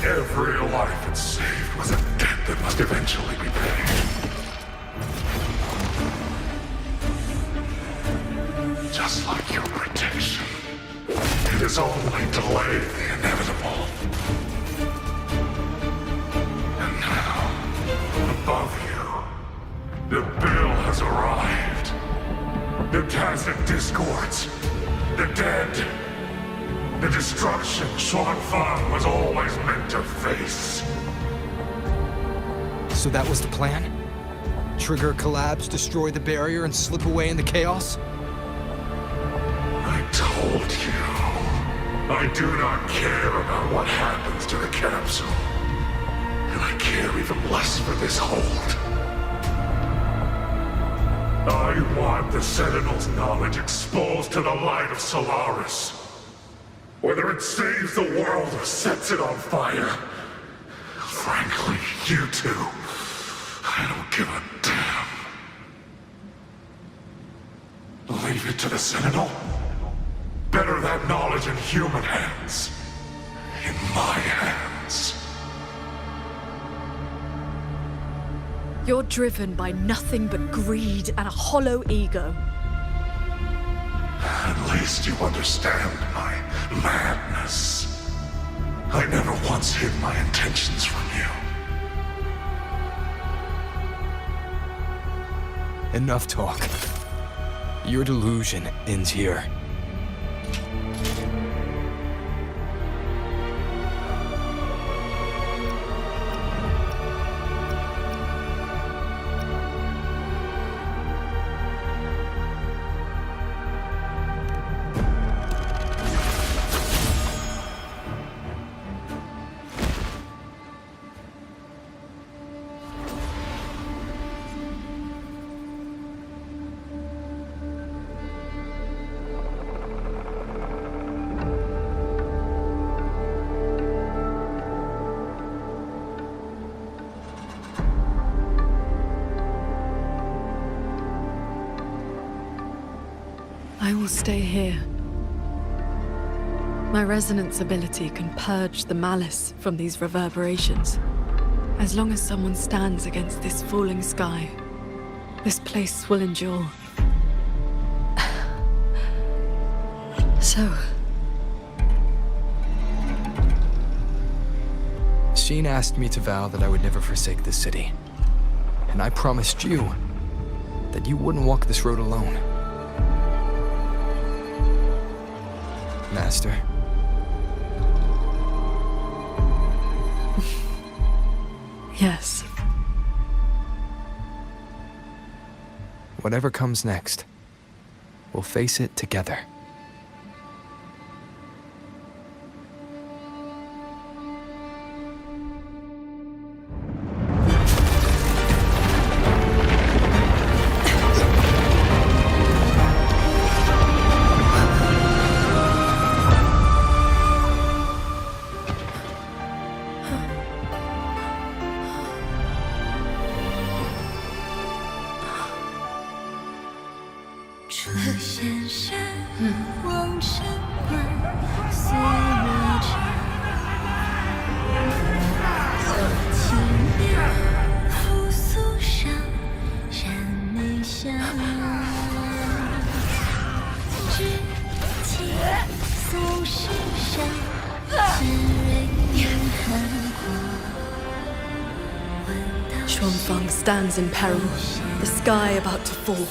Every life it saved was a debt that must eventually be paid. Just like your protection, it has only delayed the inevitable. And now, the has arrived. The Tacet discords, the dead, the destruction Xuan Fang was always meant to face. So that was the plan? Trigger a collapse, destroy the barrier, and slip away in the chaos? I told you. I do not care about what happens to the capsule. And I care even less for this hold. I want the Sentinel's knowledge exposed to the light of Solaris. Whether it saves the world or sets it on fire. Frankly, you two, I don't give a damn. Leave it to the Sentinel? Better that knowledge in human hands. In my hands. You're driven by nothing but greed and a hollow ego. At least you understand my madness. I never once hid my intentions from you. Enough talk. Your delusion ends here. I will stay here. My resonance ability can purge the malice from these reverberations. As long as someone stands against this falling sky, this place will endure. So... Sheen asked me to vow that I would never forsake this city. And I promised you that you wouldn't walk this road alone. Master. Yes. Whatever comes next, we'll face it together. Xuan Fang stands in peril, the sky about to fall.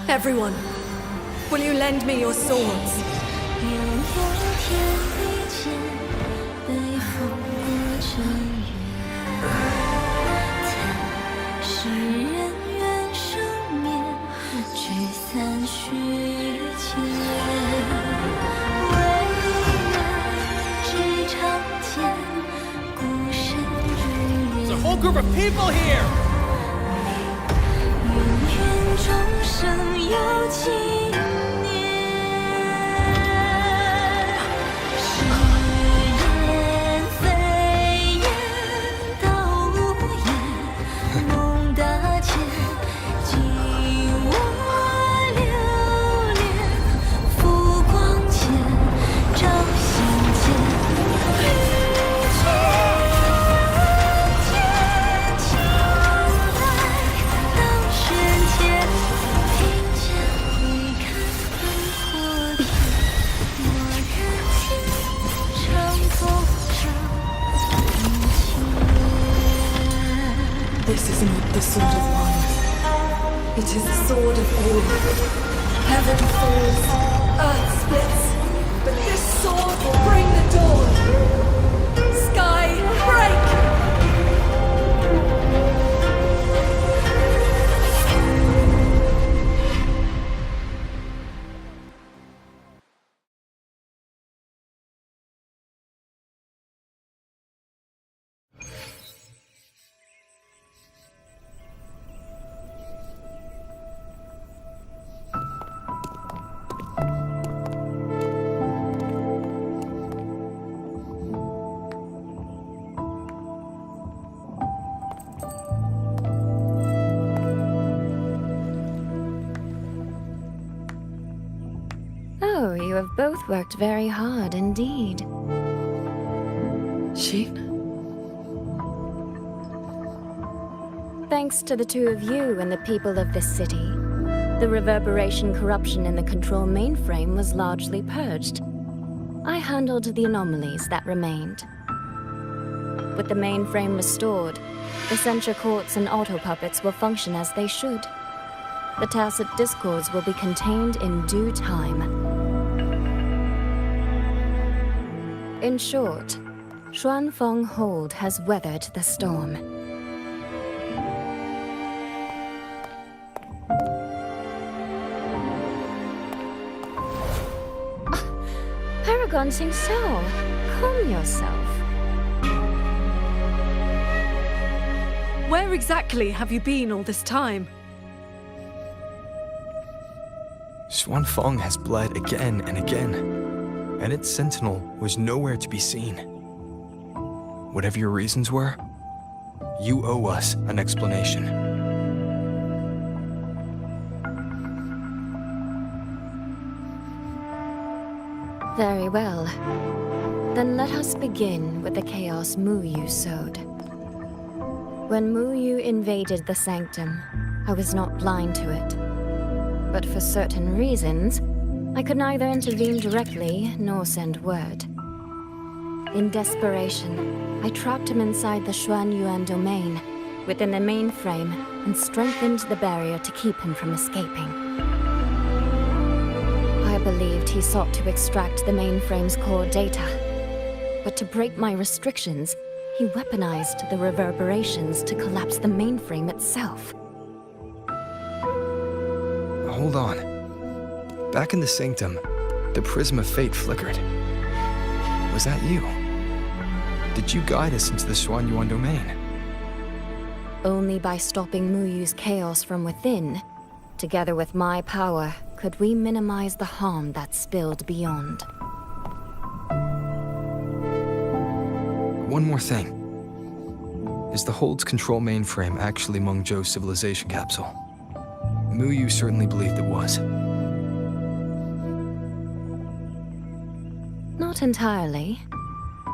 Everyone, will you lend me your swords? There's a whole group of people here! It is the sword of war. Heaven falls, earth splits, but this sword will bring the dawn. Sky, break! Oh, you have both worked very hard indeed. Shein? Thanks to the two of you and the people of this city, the reverberation corruption in the control mainframe was largely purged. I handled the anomalies that remained. With the mainframe restored, the censure courts and auto-puppets will function as they should. The tacit discords will be contained in due time. In short, Xuanfeng Hold has weathered the storm. Paragon Sing Sao, calm yourself. Where exactly have you been all this time? Xuanfeng has bled again and again, and its sentinel was nowhere to be seen. Whatever your reasons were, you owe us an explanation. Very well. Then let us begin with the chaos Mu Yu sowed. When Mu Yu invaded the sanctum, I was not blind to it. But for certain reasons, I could neither intervene directly nor send word. In desperation, I trapped him inside the Xuanyuan domain, within the mainframe, and strengthened the barrier to keep him from escaping. I believed he sought to extract the mainframe's core data. But to break my restrictions, he weaponized the reverberations to collapse the mainframe itself. Hold on. Back in the sanctum, the prism of fate flickered. Was that you? Did you guide us into the Xuanyuan domain? Only by stopping Mu Yu's chaos from within, together with my power, could we minimize the harm that spilled beyond. One more thing. Is the Hold's control mainframe actually Meng Zhou's civilization capsule? Mu Yu certainly believed it was. Not entirely.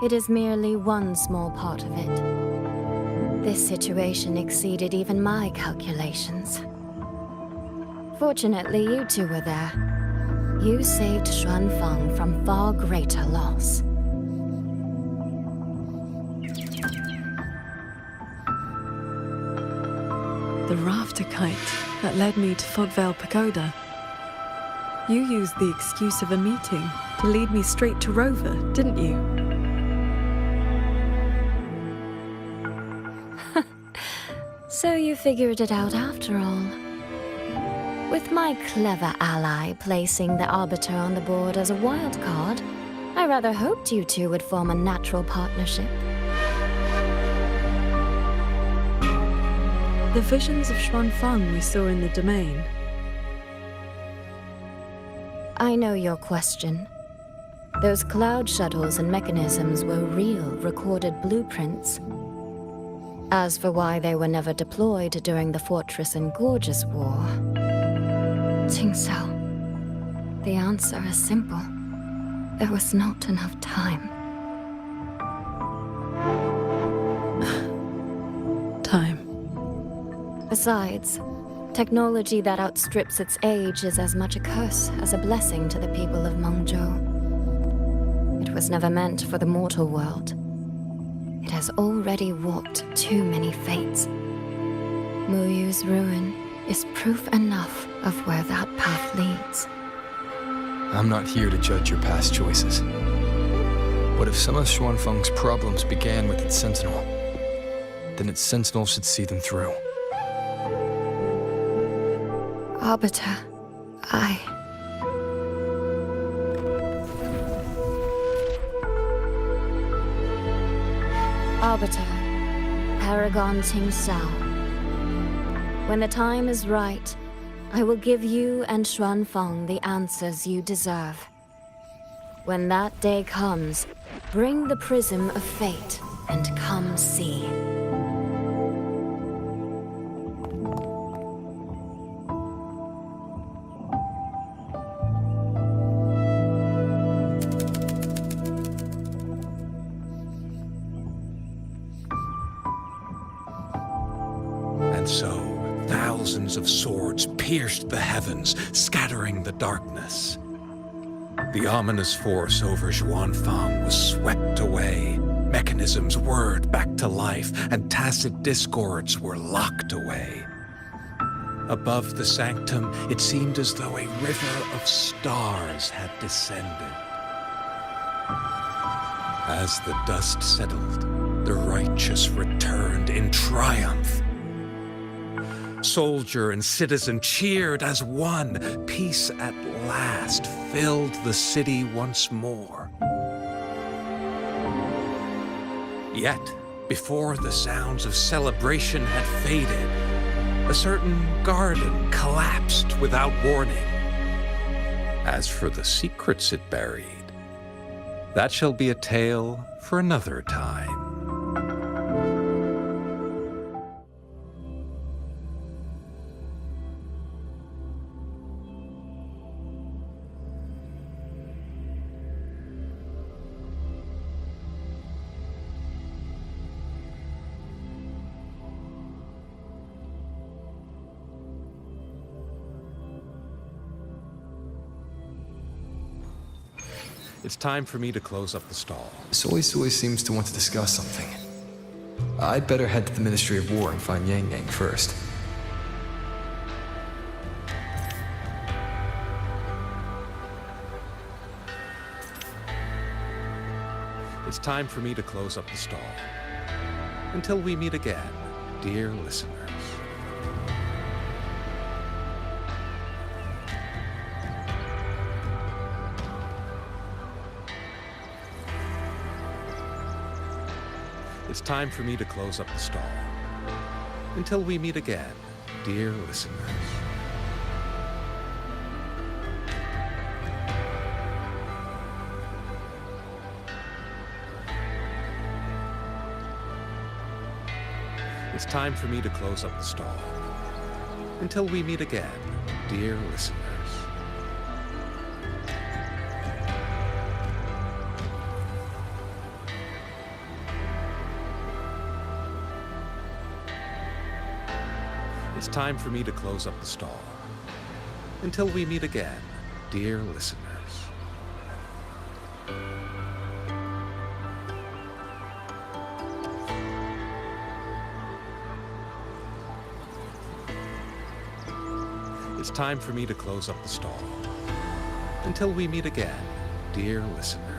It is merely one small part of it. This situation exceeded even my calculations. Fortunately, you two were there. You saved Xuanfeng from far greater loss. The rafter kite that led me to Fogvale Pagoda. You used the excuse of a meeting to lead me straight to Rover, didn't you? So you figured it out after all. With my clever ally placing the Arbiter on the board as a wild card, I rather hoped you two would form a natural partnership. The visions of Xuanfeng we saw in the domain. I know your question. Those cloud shuttles and mechanisms were real, recorded blueprints. As for why they were never deployed during the Fortress and Gorges War, Ting Sao, the answer is simple. There was not enough time. Time. Besides, technology that outstrips its age is as much a curse as a blessing to the people of Meng Zhou. It was never meant for the mortal world. It has already warped too many fates. Mu Yu's ruin is proof enough of where that path leads. I'm not here to judge your past choices. But if some of Xuanfeng's problems began with its sentinel, then its sentinel should see them through. Arbiter, Arbiter, Paragon Ting Sao. When the time is right, I will give you and Xuanfeng the answers you deserve. When that day comes, bring the Prism of Fate and come see. And so, thousands of swords pierced the heavens, scattering the darkness. The ominous force over Xuanfeng was swept away. Mechanisms whirred back to life, and tacit discords were locked away. Above the sanctum, it seemed as though a river of stars had descended. As the dust settled, the righteous returned in triumph. Soldier and citizen cheered as one. Peace at last filled the city once more. Yet, before the sounds of celebration had faded, a certain garden collapsed without warning. As for the secrets it buried, that shall be a tale for another time. It's time for me to close up the stall. Soy seems to want to discuss something. I'd better head to the Ministry of War and find Yang Yang first. It's time for me to close up the stall. Until we meet again, dear listeners. It's time for me to close up the stall. Until we meet again, dear listeners. It's time for me to close up the stall. Until we meet again, dear listeners. It's time for me to close up the stall. Until we meet again, dear listeners. It's time for me to close up the stall. Until we meet again, dear listeners.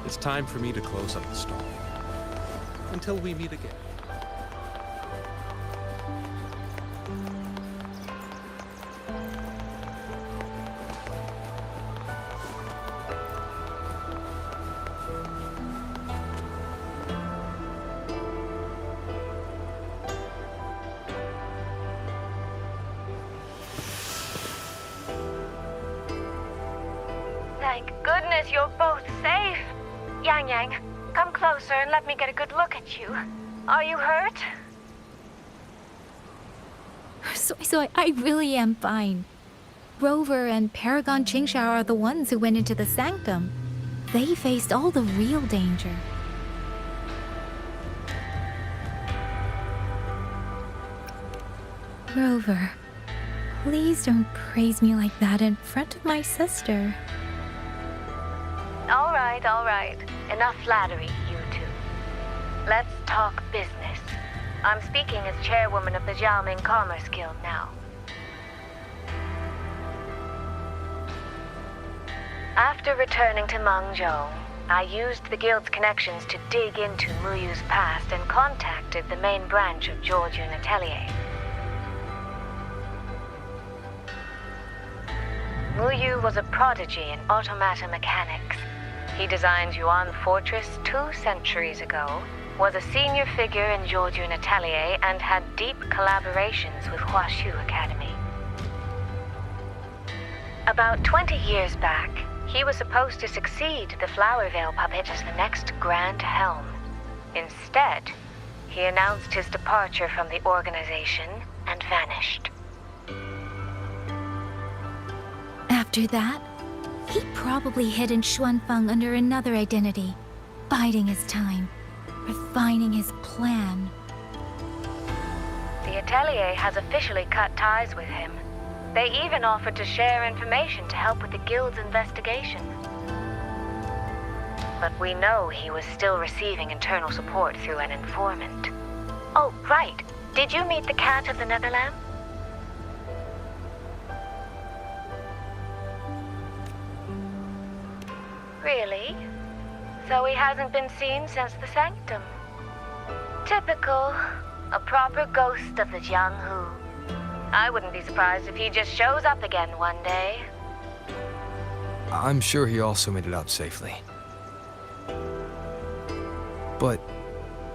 It's time for me to close up the stall. Until we meet again. Thank goodness you're both safe. Yang Yang, come closer and let me get a good look at you. Are you hurt? Soy, I really am fine. Rover and Paragon Qingshao are the ones who went into the sanctum. They faced all the real danger. Rover, Please don't praise me like that in front of my sister. All right. Enough flattery, you two. Let's talk business. I'm speaking as chairwoman of the Jiaoming Commerce Guild now. After returning to Mengzhou, I used the guild's connections to dig into Muyu's past and contacted the main branch of Georgian Atelier. Muyu was a prodigy in automata mechanics. He designed Yuan Fortress 2 centuries ago, was a senior figure in Georgian Atelier, and had deep collaborations with Huaxu Academy. About 20 years back, he was supposed to succeed the Flower Veil puppet as the next Grand Helm. Instead, he announced his departure from the organization and vanished. After that, he probably hid in Xuanfeng under another identity, biding his time, refining his plan. The Atelier has officially cut ties with him. They even offered to share information to help with the guild's investigation. But we know he was still receiving internal support through an informant. Oh, right. Did you meet the Cat of the Netherland? Really? So he hasn't been seen since the Sanctum. Typical. A proper ghost of the Jianghu. I wouldn't be surprised if he just shows up again one day. I'm sure he also made it out safely. But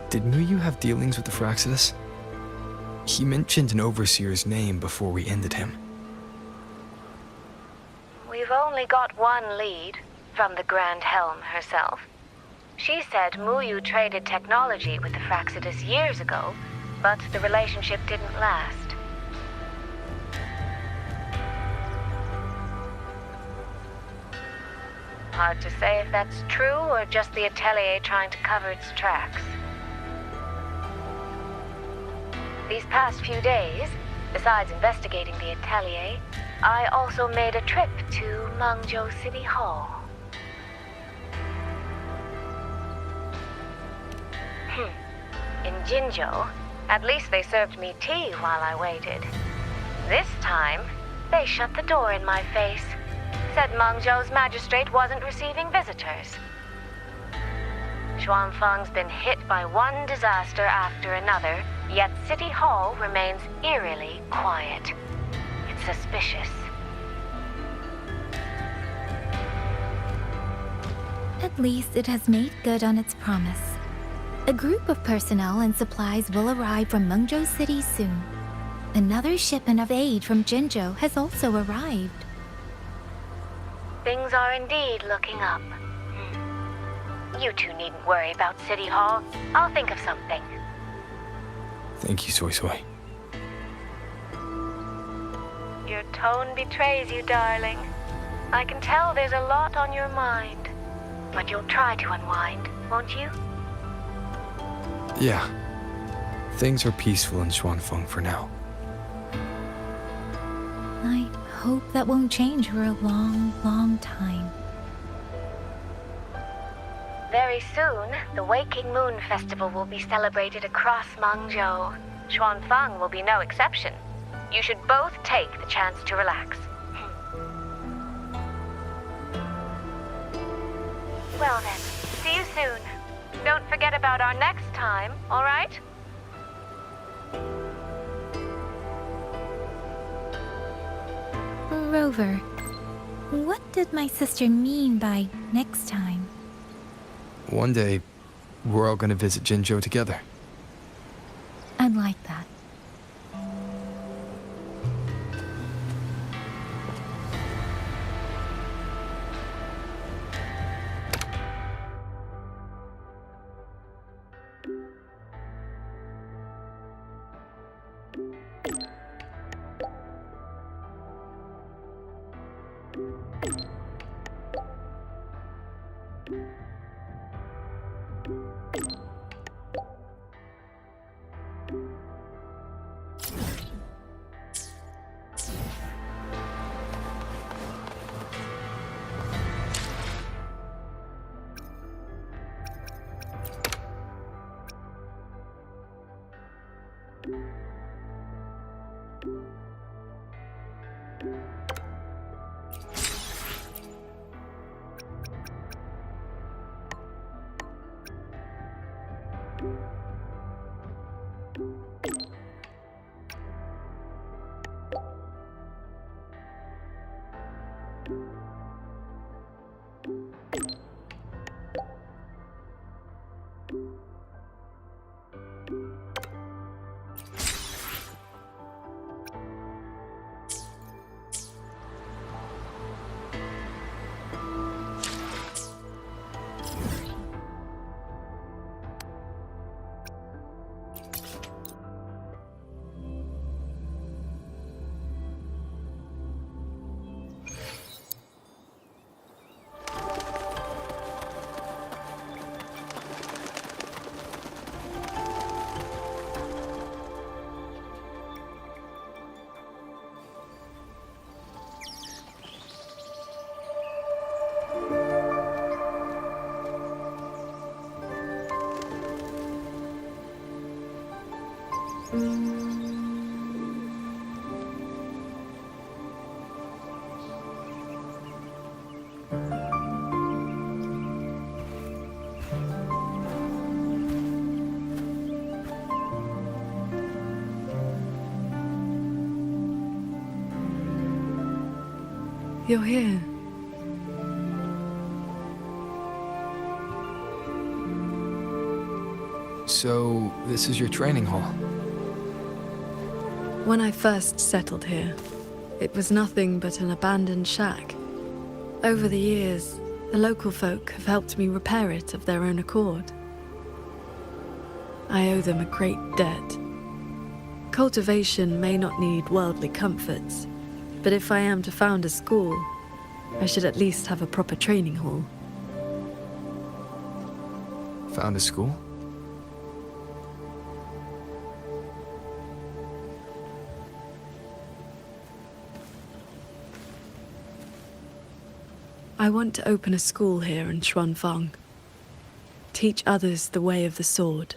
did Muyu have dealings with the Fraxidus? He mentioned an overseer's name before we ended him. We've only got one lead, from the Grand Helm herself. She said Muyu traded technology with the Fraxidus years ago, but the relationship didn't last. Hard to say if that's true or just the Atelier trying to cover its tracks. These past few days, besides investigating the Atelier, I also made a trip to Mengzhou City Hall. In Jinzhou, at least they served me tea while I waited. This time, they shut the door in my face. Said Mengzhou's magistrate wasn't receiving visitors. Xuanfeng's been hit by one disaster after another, yet City Hall remains eerily quiet. It's suspicious. At least it has made good on its promise. A group of personnel and supplies will arrive from Mengzhou City soon. Another shipment of aid from Jinzhou has also arrived. Things are indeed looking up. You two needn't worry about City Hall. I'll think of something. Thank you, Soy Soy. Your tone betrays you, darling. I can tell there's a lot on your mind. But you'll try to unwind, won't you? Yeah. Things are peaceful in Xuanfeng for now. I hope that won't change for a long, long time. Very soon, the Waking Moon Festival will be celebrated across Mengzhou. Xuanfeng will be no exception. You should both take the chance to relax. Well then, see you soon. Don't forget about our next time, all right? Rover, what did my sister mean by next time? One day, we're all gonna visit Jinzhou together. I'd like that. You're here. So, this is your training hall? When I first settled here, it was nothing but an abandoned shack. Over the years, the local folk have helped me repair it of their own accord. I owe them a great debt. Cultivation may not need worldly comforts, but if I am to found a school, I should at least have a proper training hall. Found a school? I want to open a school here in Xuanfang. Teach others the way of the sword.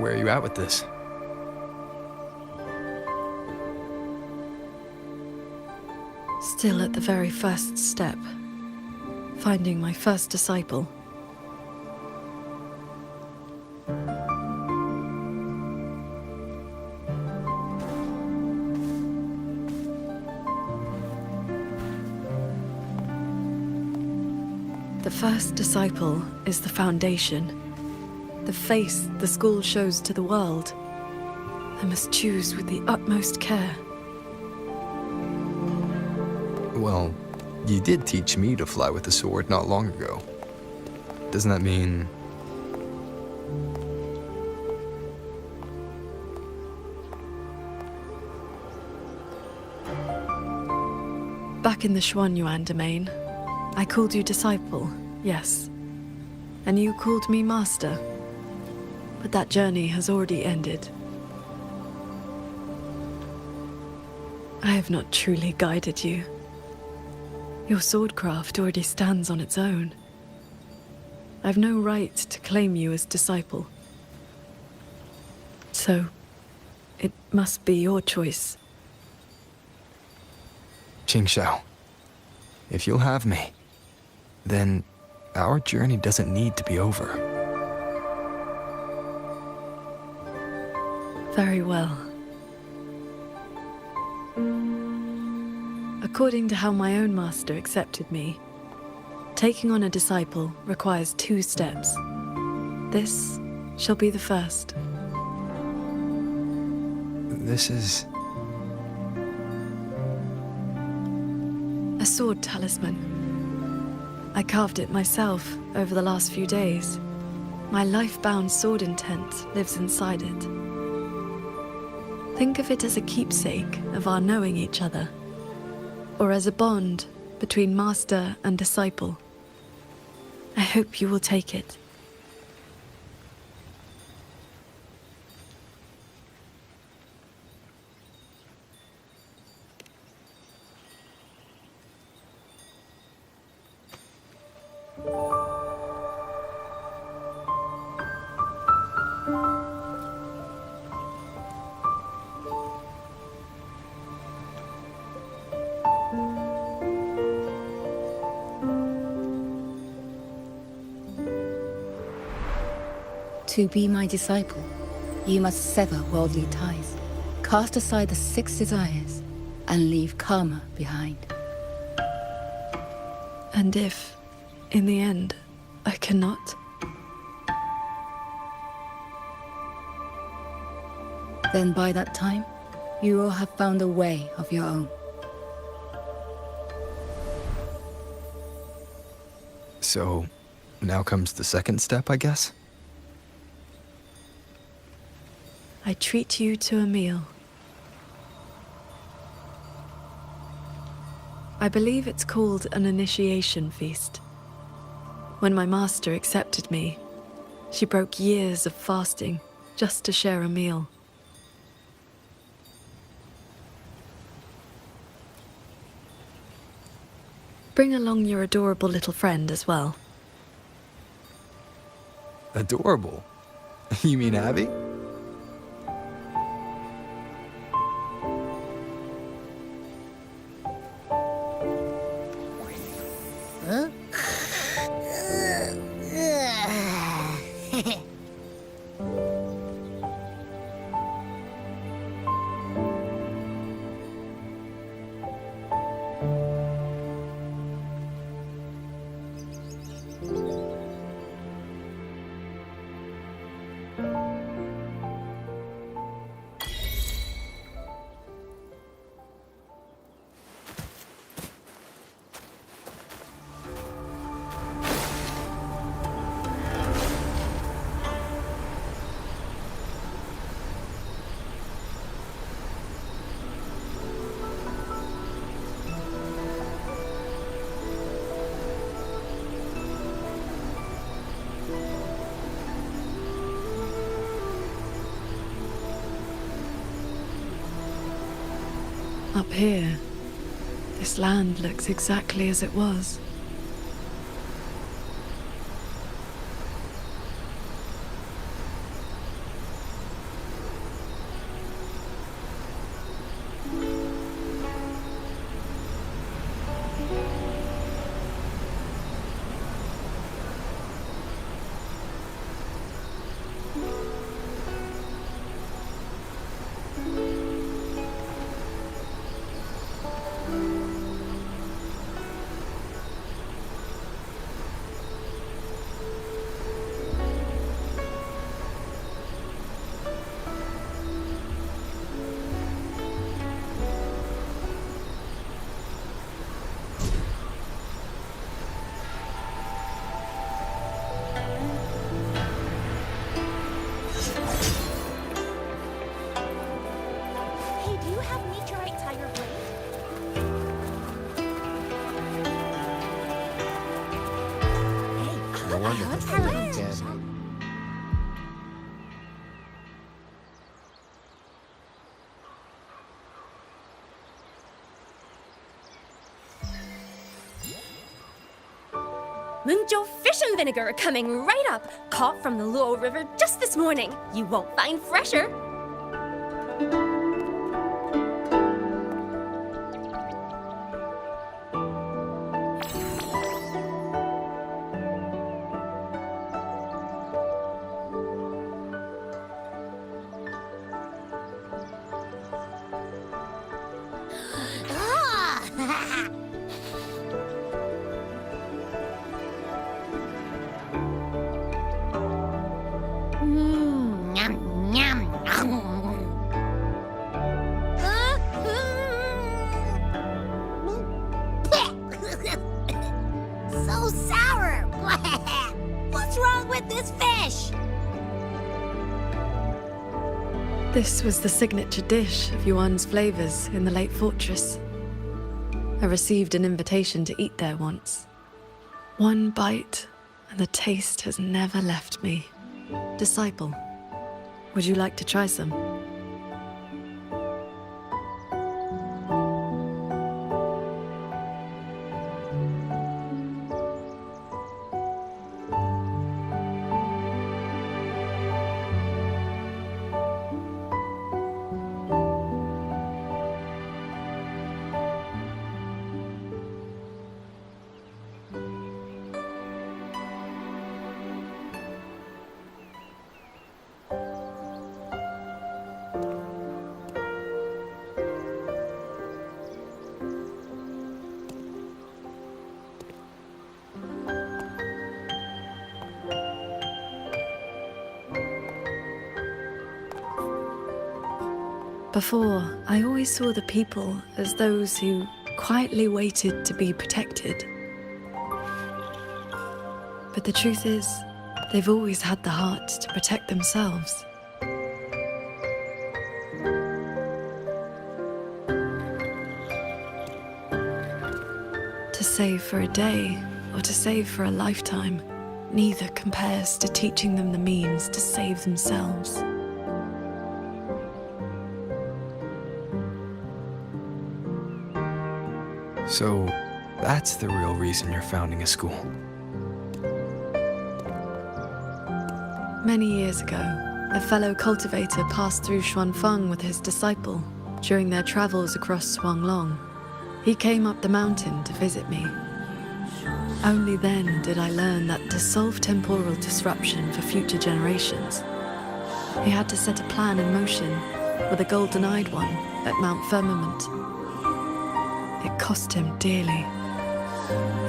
Where are you at with this? Still at the very first step. Finding my first disciple. The first disciple is the foundation. The face the school shows to the world. I must choose with the utmost care. Well, you did teach me to fly with a sword not long ago. Doesn't that mean... Back in the Xuanyuan domain, I called you disciple, yes. And you called me master. But that journey has already ended. I have not truly guided you. Your swordcraft already stands on its own. I've no right to claim you as disciple. So, it must be your choice. Qingxiao, if you'll have me, then our journey doesn't need to be over. Very well. According to how my own master accepted me, taking on a disciple requires 2 steps. This shall be the first. This is... a sword talisman. I carved it myself over the last few days. My life-bound sword intent lives inside it. Think of it as a keepsake of our knowing each other, or as a bond between master and disciple. I hope you will take it. To be my disciple, you must sever worldly ties, cast aside the 6 desires, and leave karma behind. And if, in the end, I cannot? Then by that time, you will have found a way of your own. So, now comes the second step, I guess? I treat you to a meal. I believe it's called an initiation feast. When my master accepted me, she broke years of fasting just to share a meal. Bring along your adorable little friend as well. Adorable? You mean Abby? Huh? Up here, this land looks exactly as it was. Hey, do you have meteorite tire blade? No wonder the feeling again. Mungzhou fish and vinegar coming right up. Caught from the Luo River just this morning. You won't find fresher. So sour! What's wrong with this fish? This was the signature dish of Yuan's flavors in the Lake Fortress. I received an invitation to eat there once. One bite, and the taste has never left me. Disciple, would you like to try some? Before, I always saw the people as those who quietly waited to be protected. But the truth is, they've always had the heart to protect themselves. To save for a day or to save for a lifetime, neither compares to teaching them the means to save themselves. So, that's the real reason you're founding a school. Many years ago, a fellow cultivator passed through Xuanfeng with his disciple during their travels across Xuanglong. He came up the mountain to visit me. Only then did I learn that to solve temporal disruption for future generations, he had to set a plan in motion with a golden-eyed one at Mount Firmament. It cost him dearly.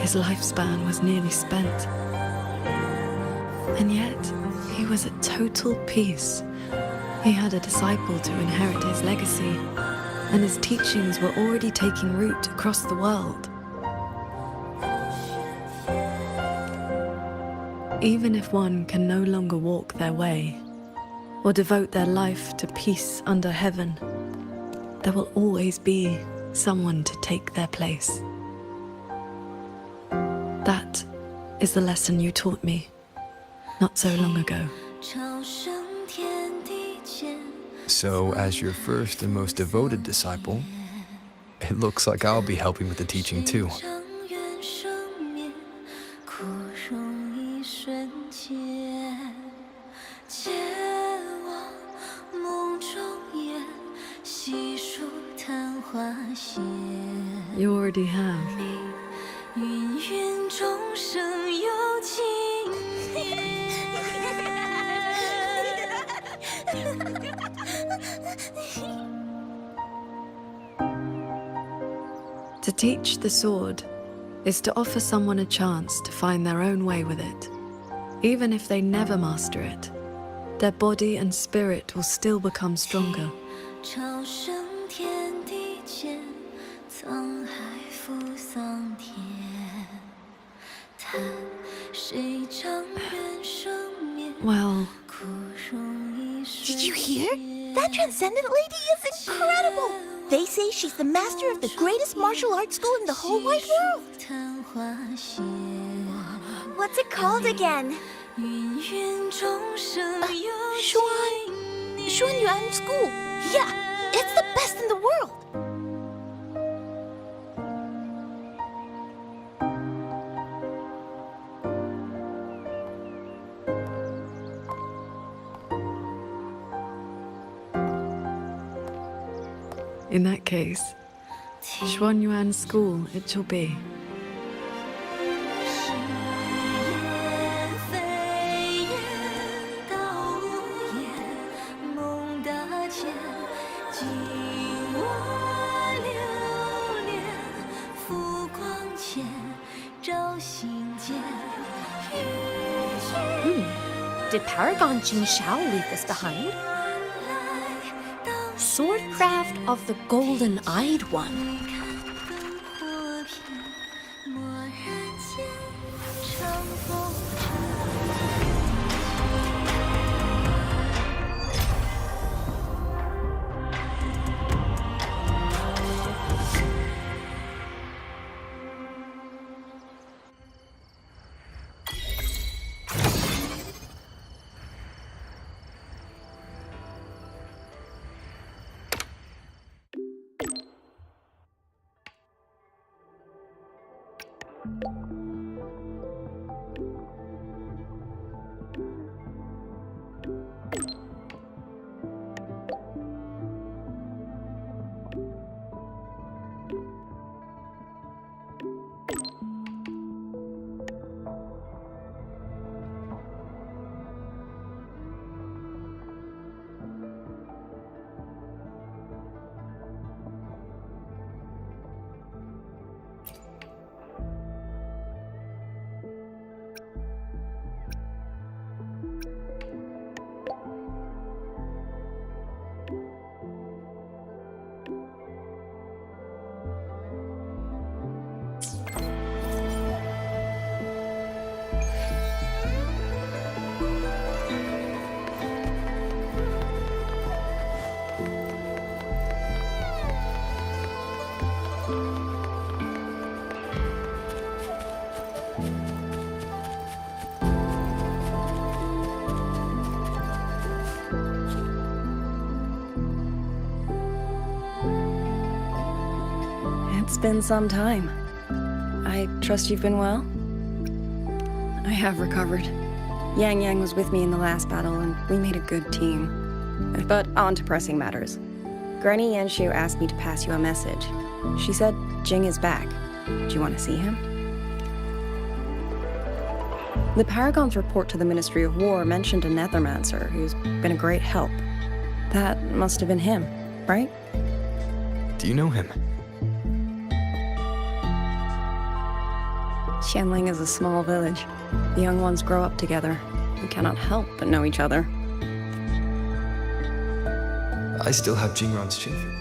His lifespan was nearly spent. And yet, he was at total peace. He had a disciple to inherit his legacy, and his teachings were already taking root across the world. Even if one can no longer walk their way, or devote their life to peace under heaven, there will always be someone to take their place. That is the lesson you taught me not so long ago. So, as your first and most devoted disciple, it looks like I'll be helping with the teaching too. You already have. To teach the sword is to offer someone a chance to find their own way with it. Even if they never master it, their body and spirit will still become stronger. Well... Did you hear? That Transcendent lady is incredible! They say she's the master of the greatest martial arts school in the whole wide world! What's it called again? Xuan Yuan School! Yeah, it's the best in the world! In that case, Xuanyuan School it shall be. Did Paragon Jing Shao leave this behind? Swordcraft of the Golden-Eyed One. It's been some time. I trust you've been well? I have recovered. Yang Yang was with me in the last battle, and we made a good team. But on to pressing matters. Granny Yanshu asked me to pass you a message. She said Jing is back. Do you want to see him? The Paragon's report to the Ministry of War mentioned a Nethermancer who's been a great help. That must have been him, right? Do you know him? Xianling is a small village. The young ones grow up together and cannot help but know each other. I still have Jingron's Qinfu.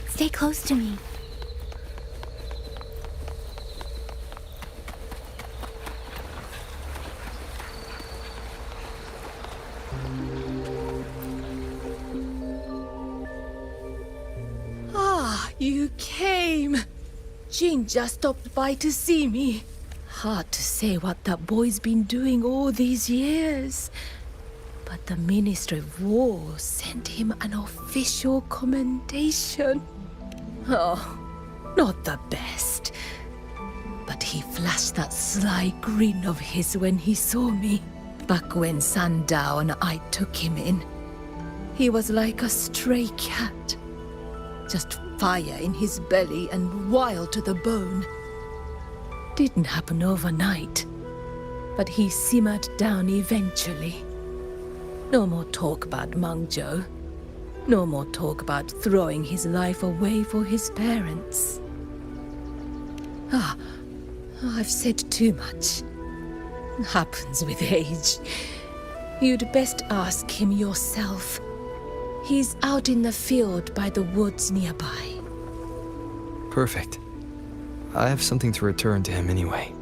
Stay close to me. Ah, you came. Jing just stopped by to see me. Hard to say what that boy's been doing all these years. But the Ministry of War sent him an official commendation. Oh, not the best. But he flashed that sly grin of his when he saw me. Back when Sandow and I took him in. He was like a stray cat. Just fire in his belly and wild to the bone. Didn't happen overnight. But he simmered down eventually. No more talk about Mengzhou. No more talk about throwing his life away for his parents. I've said too much. Happens with age. You'd best ask him yourself. He's out in the field by the woods nearby. Perfect. I have something to return to him anyway.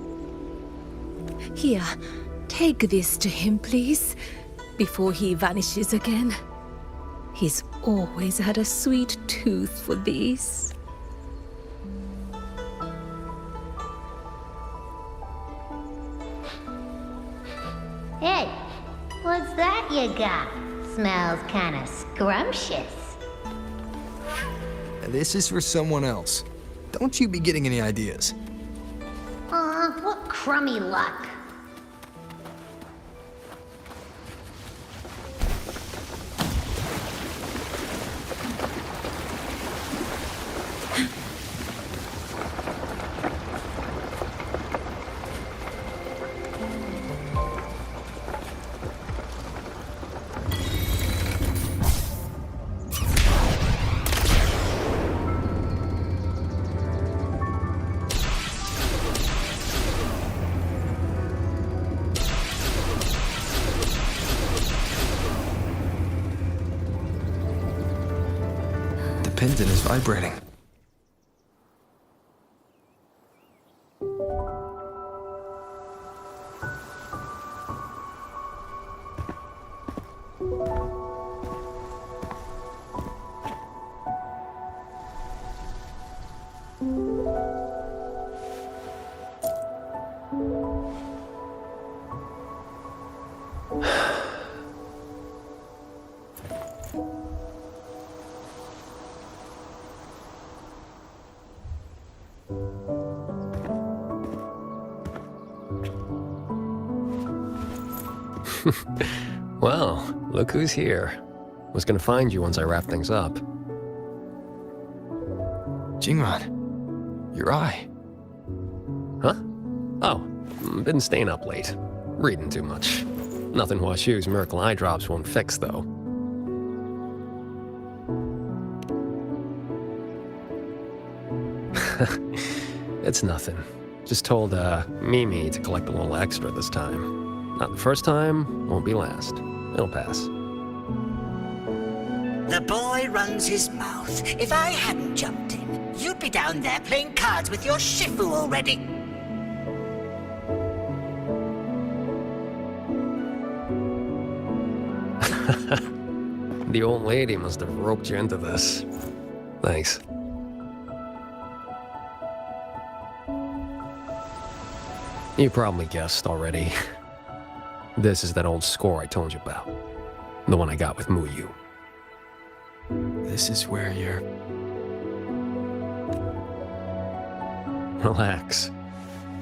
Here, take this to him, please, before he vanishes again. He's always had a sweet tooth for these. Hey, what's that you got? Smells kinda scrumptious. This is for someone else. Don't you be getting any ideas. Aw, what crummy luck. The pendant is vibrating. Well, look who's here. Was gonna find you once I wrap things up. Jingran, your eye. Huh? Oh, been staying up late. Reading too much. Nothing Hua Xu's miracle eye drops won't fix, though. It's nothing. Just told, Mimi to collect a little extra this time. Not the first time, won't be last. It'll pass. The boy runs his mouth. If I hadn't jumped in, you'd be down there playing cards with your Shifu already. The old lady must have roped you into this. Thanks. You probably guessed already. This is that old score I told you about. The one I got with Mu Yu. This is where you're... Relax.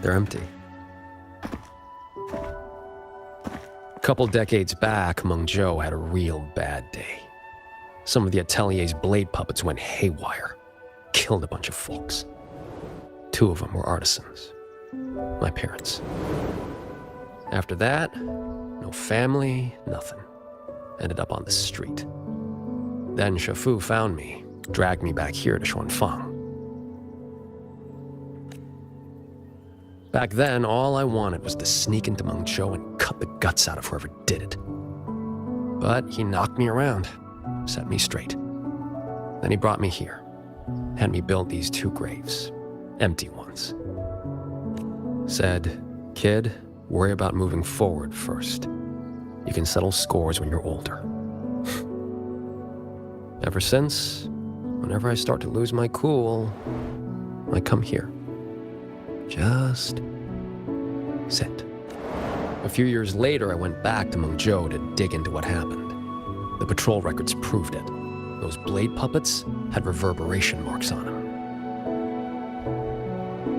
They're empty. A couple decades back, Meng Zhou had a real bad day. Some of the Atelier's blade puppets went haywire. Killed a bunch of folks. 2 of them were artisans. My parents. After that, no family, nothing. Ended up on the street. Then Shifu found me, dragged me back here to Xuanfang. Back then, all I wanted was to sneak into Meng Zhou and cut the guts out of whoever did it. But he knocked me around, set me straight. Then he brought me here, had me build these 2 graves, empty ones. Said, kid, worry about moving forward first. You can settle scores when you're older. Ever since, whenever I start to lose my cool, I come here. Just sit. A few years later, I went back to Meng Zhou to dig into what happened. The patrol records proved it. Those blade puppets had reverberation marks on them.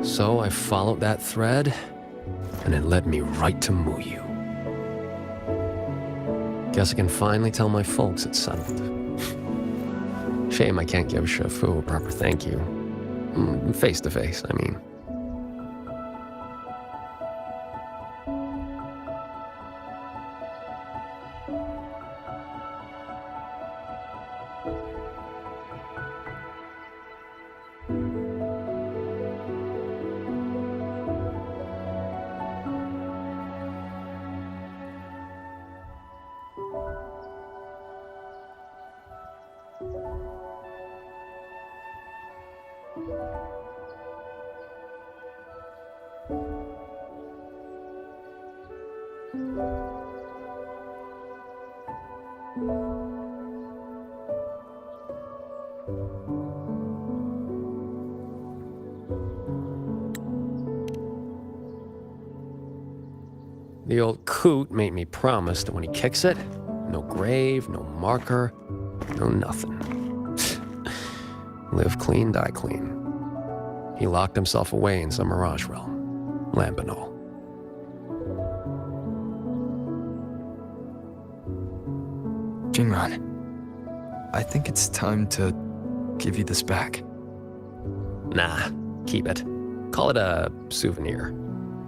So I followed that thread, and it led me right to Mu Yu. Guess I can finally tell my folks it's settled. Shame I can't give Shifu a proper thank you. Face to face, I mean. The old coot made me promise that when he kicks it, no grave, no marker, no nothing. Live clean, die clean. He locked himself away in some mirage realm, Lambanol. Jingran, I think it's time to give you this back. Nah, keep it. Call it a souvenir.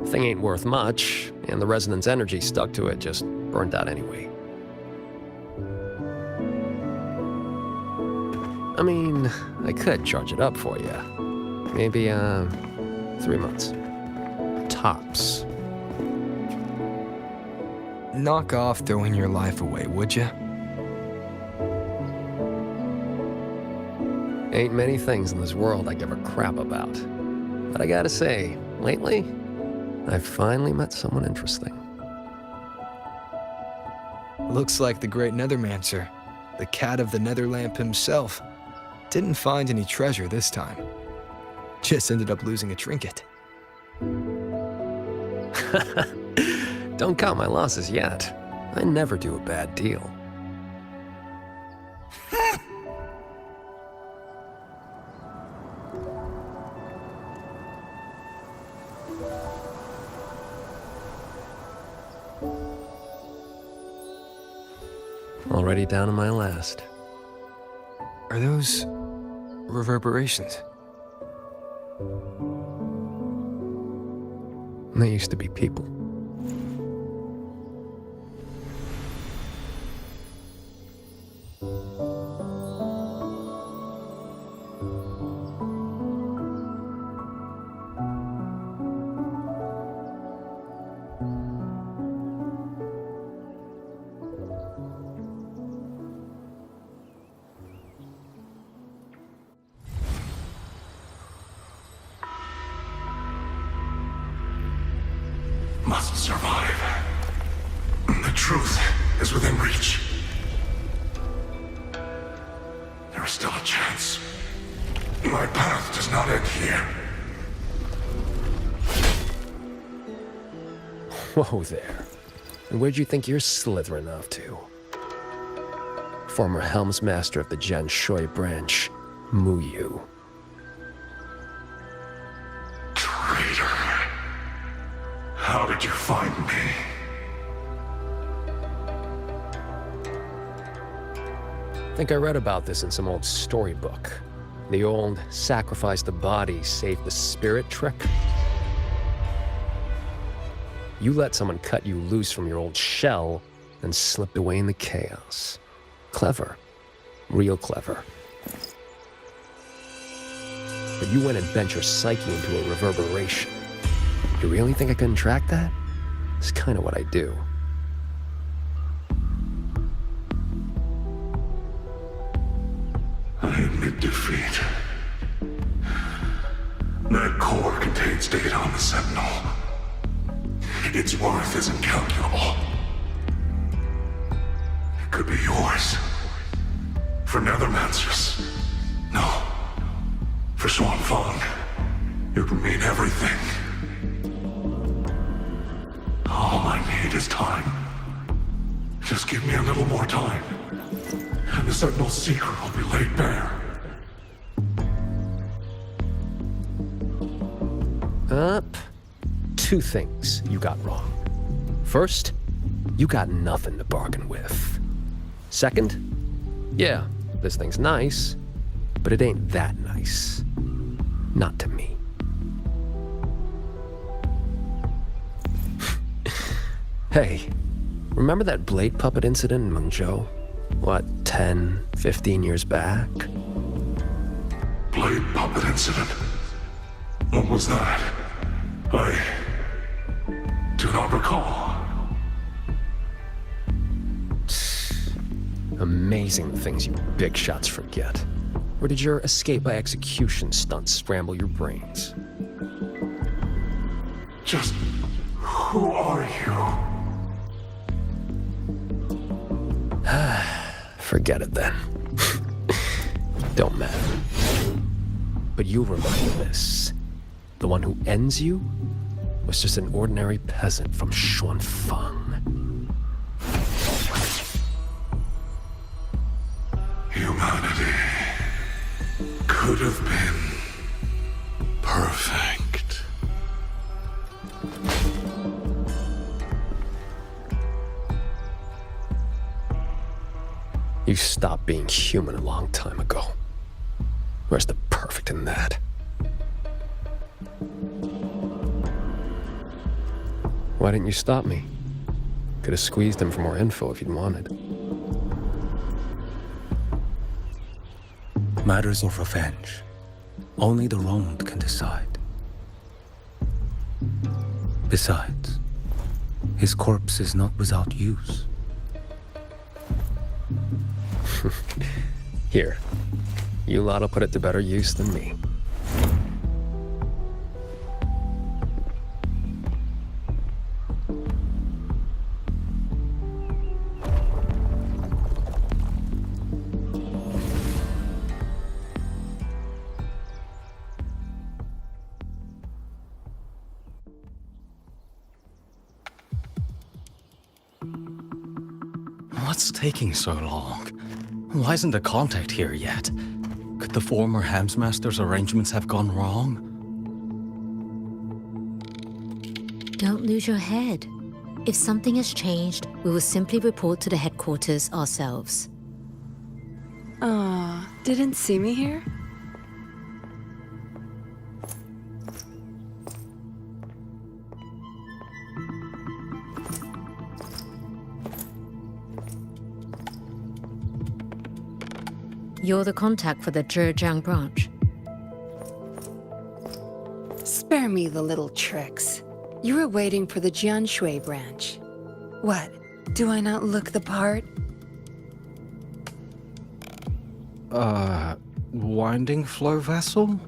Thing ain't worth much, and the resonance energy stuck to it just burnt out anyway. I mean, I could charge it up for you. Maybe, 3 months. Tops. Knock off throwing your life away, would ya? Ain't many things in this world I give a crap about. But I gotta say, lately, I've finally met someone interesting. Looks like the great Nethermancer, the cat of the Netherlamp himself, didn't find any treasure this time. Just ended up losing a trinket. Don't count my losses yet. I never do a bad deal. Already down to my last. Are those reverberations? They used to be people. Must survive. The truth is within reach. There is still a chance. My path does not end here. Whoa there. And where'd you think you're slithering off to? Former Helmsmaster of the Jen Shui branch, Mu Yu. Traitor. How did you find me? I think I read about this in some old storybook. The old sacrifice the body, save the spirit trick. You let someone cut you loose from your old shell and slipped away in the chaos. Clever. Real clever. But you went and bent your psyche into a reverberation. You really think I couldn't track that? It's kind of what I do. I admit defeat. That core contains data on the Sentinel. Its worth is incalculable. It could be yours. For Nethermancers. No. For Xuanfang. It would mean everything. All I need is time. Just give me a little more time, and the Sentinel's secret will be laid bare. Two things you got wrong. First, you got nothing to bargain with. Second, yeah, this thing's nice, but it ain't that nice. Not to me. Hey, remember that blade puppet incident in Mengzhou? What, 10, 15 years back? Blade puppet incident? What was that? I do not recall. Amazing the things you big shots forget. Or did your escape by execution stunt scramble your brains? Just who are you? Forget it then. Don't matter. But you'll remember this. The one who ends you was just an ordinary peasant from Xuanfang. Humanity could have been perfect. You stopped being human a long time ago. Where's the perfect in that? Why didn't you stop me? Could have squeezed him for more info if you'd wanted. Matters of revenge. Only the wronged can decide. Besides, his corpse is not without use. Here, you lot'll put it to better use than me. What's taking so long? Why isn't the contact here yet? Could the former Hamsmaster's arrangements have gone wrong? Don't lose your head. If something has changed, we will simply report to the headquarters ourselves. Aw, didn't see me here? You're the contact for the Zhejiang branch. Spare me the little tricks. You were waiting for the Jianshui branch. What? Do I not look the part? Winding flow vessel?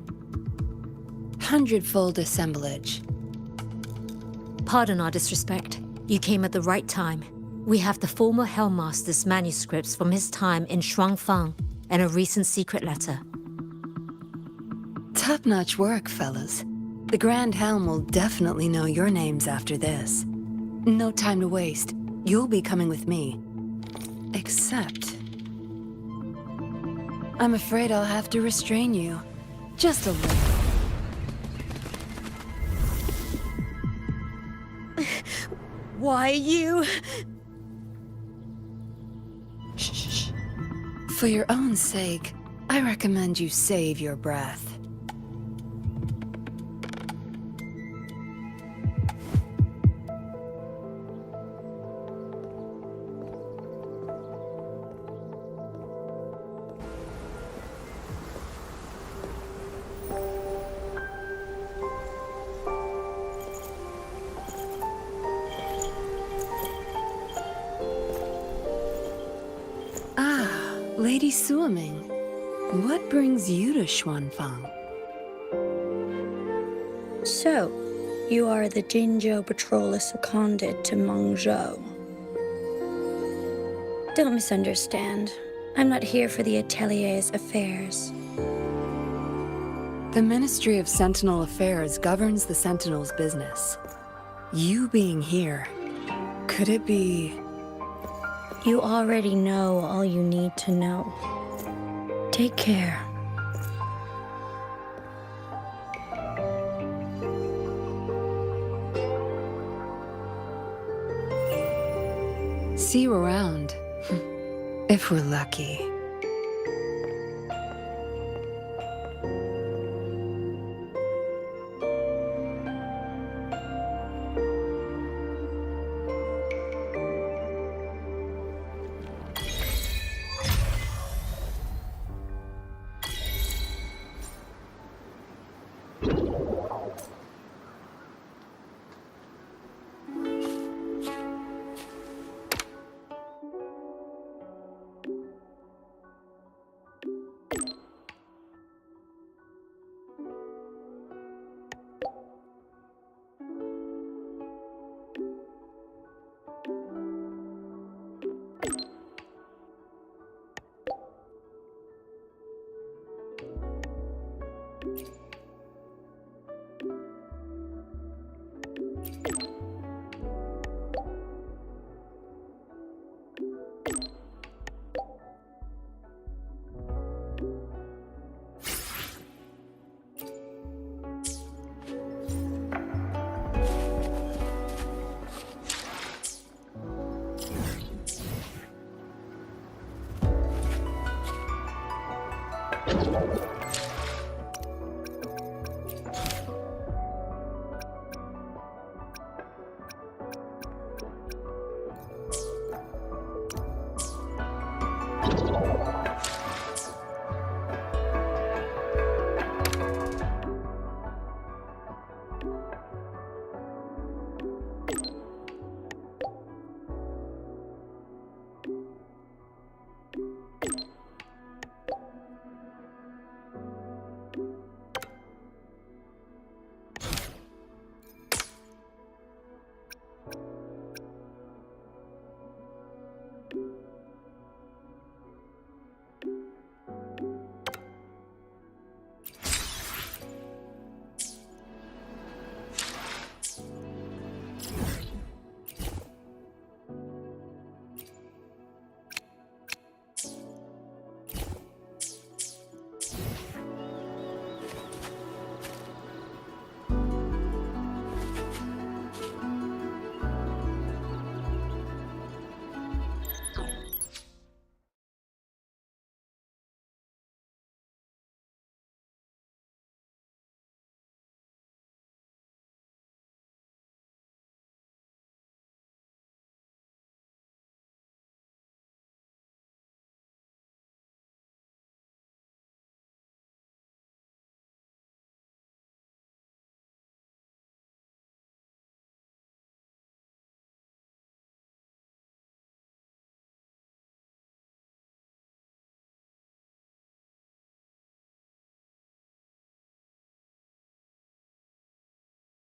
100-fold assemblage. Pardon our disrespect. You came at the right time. We have the former Hellmaster's manuscripts from his time in Shuangfang and a recent secret letter. Top-notch work, fellas. The Grand Helm will definitely know your names after this. No time to waste. You'll be coming with me. Except... I'm afraid I'll have to restrain you. Just a little. Why you? Shh. For your own sake, I recommend you save your breath. Lady Suoming, what brings you to Xuanfang? So, you are the Jinzhou patroller seconded to Mengzhou. Don't misunderstand. I'm not here for the Atelier's affairs. The Ministry of Sentinel Affairs governs the Sentinel's business. You being here, could it be... You already know all you need to know. Take care. See you around. If we're lucky.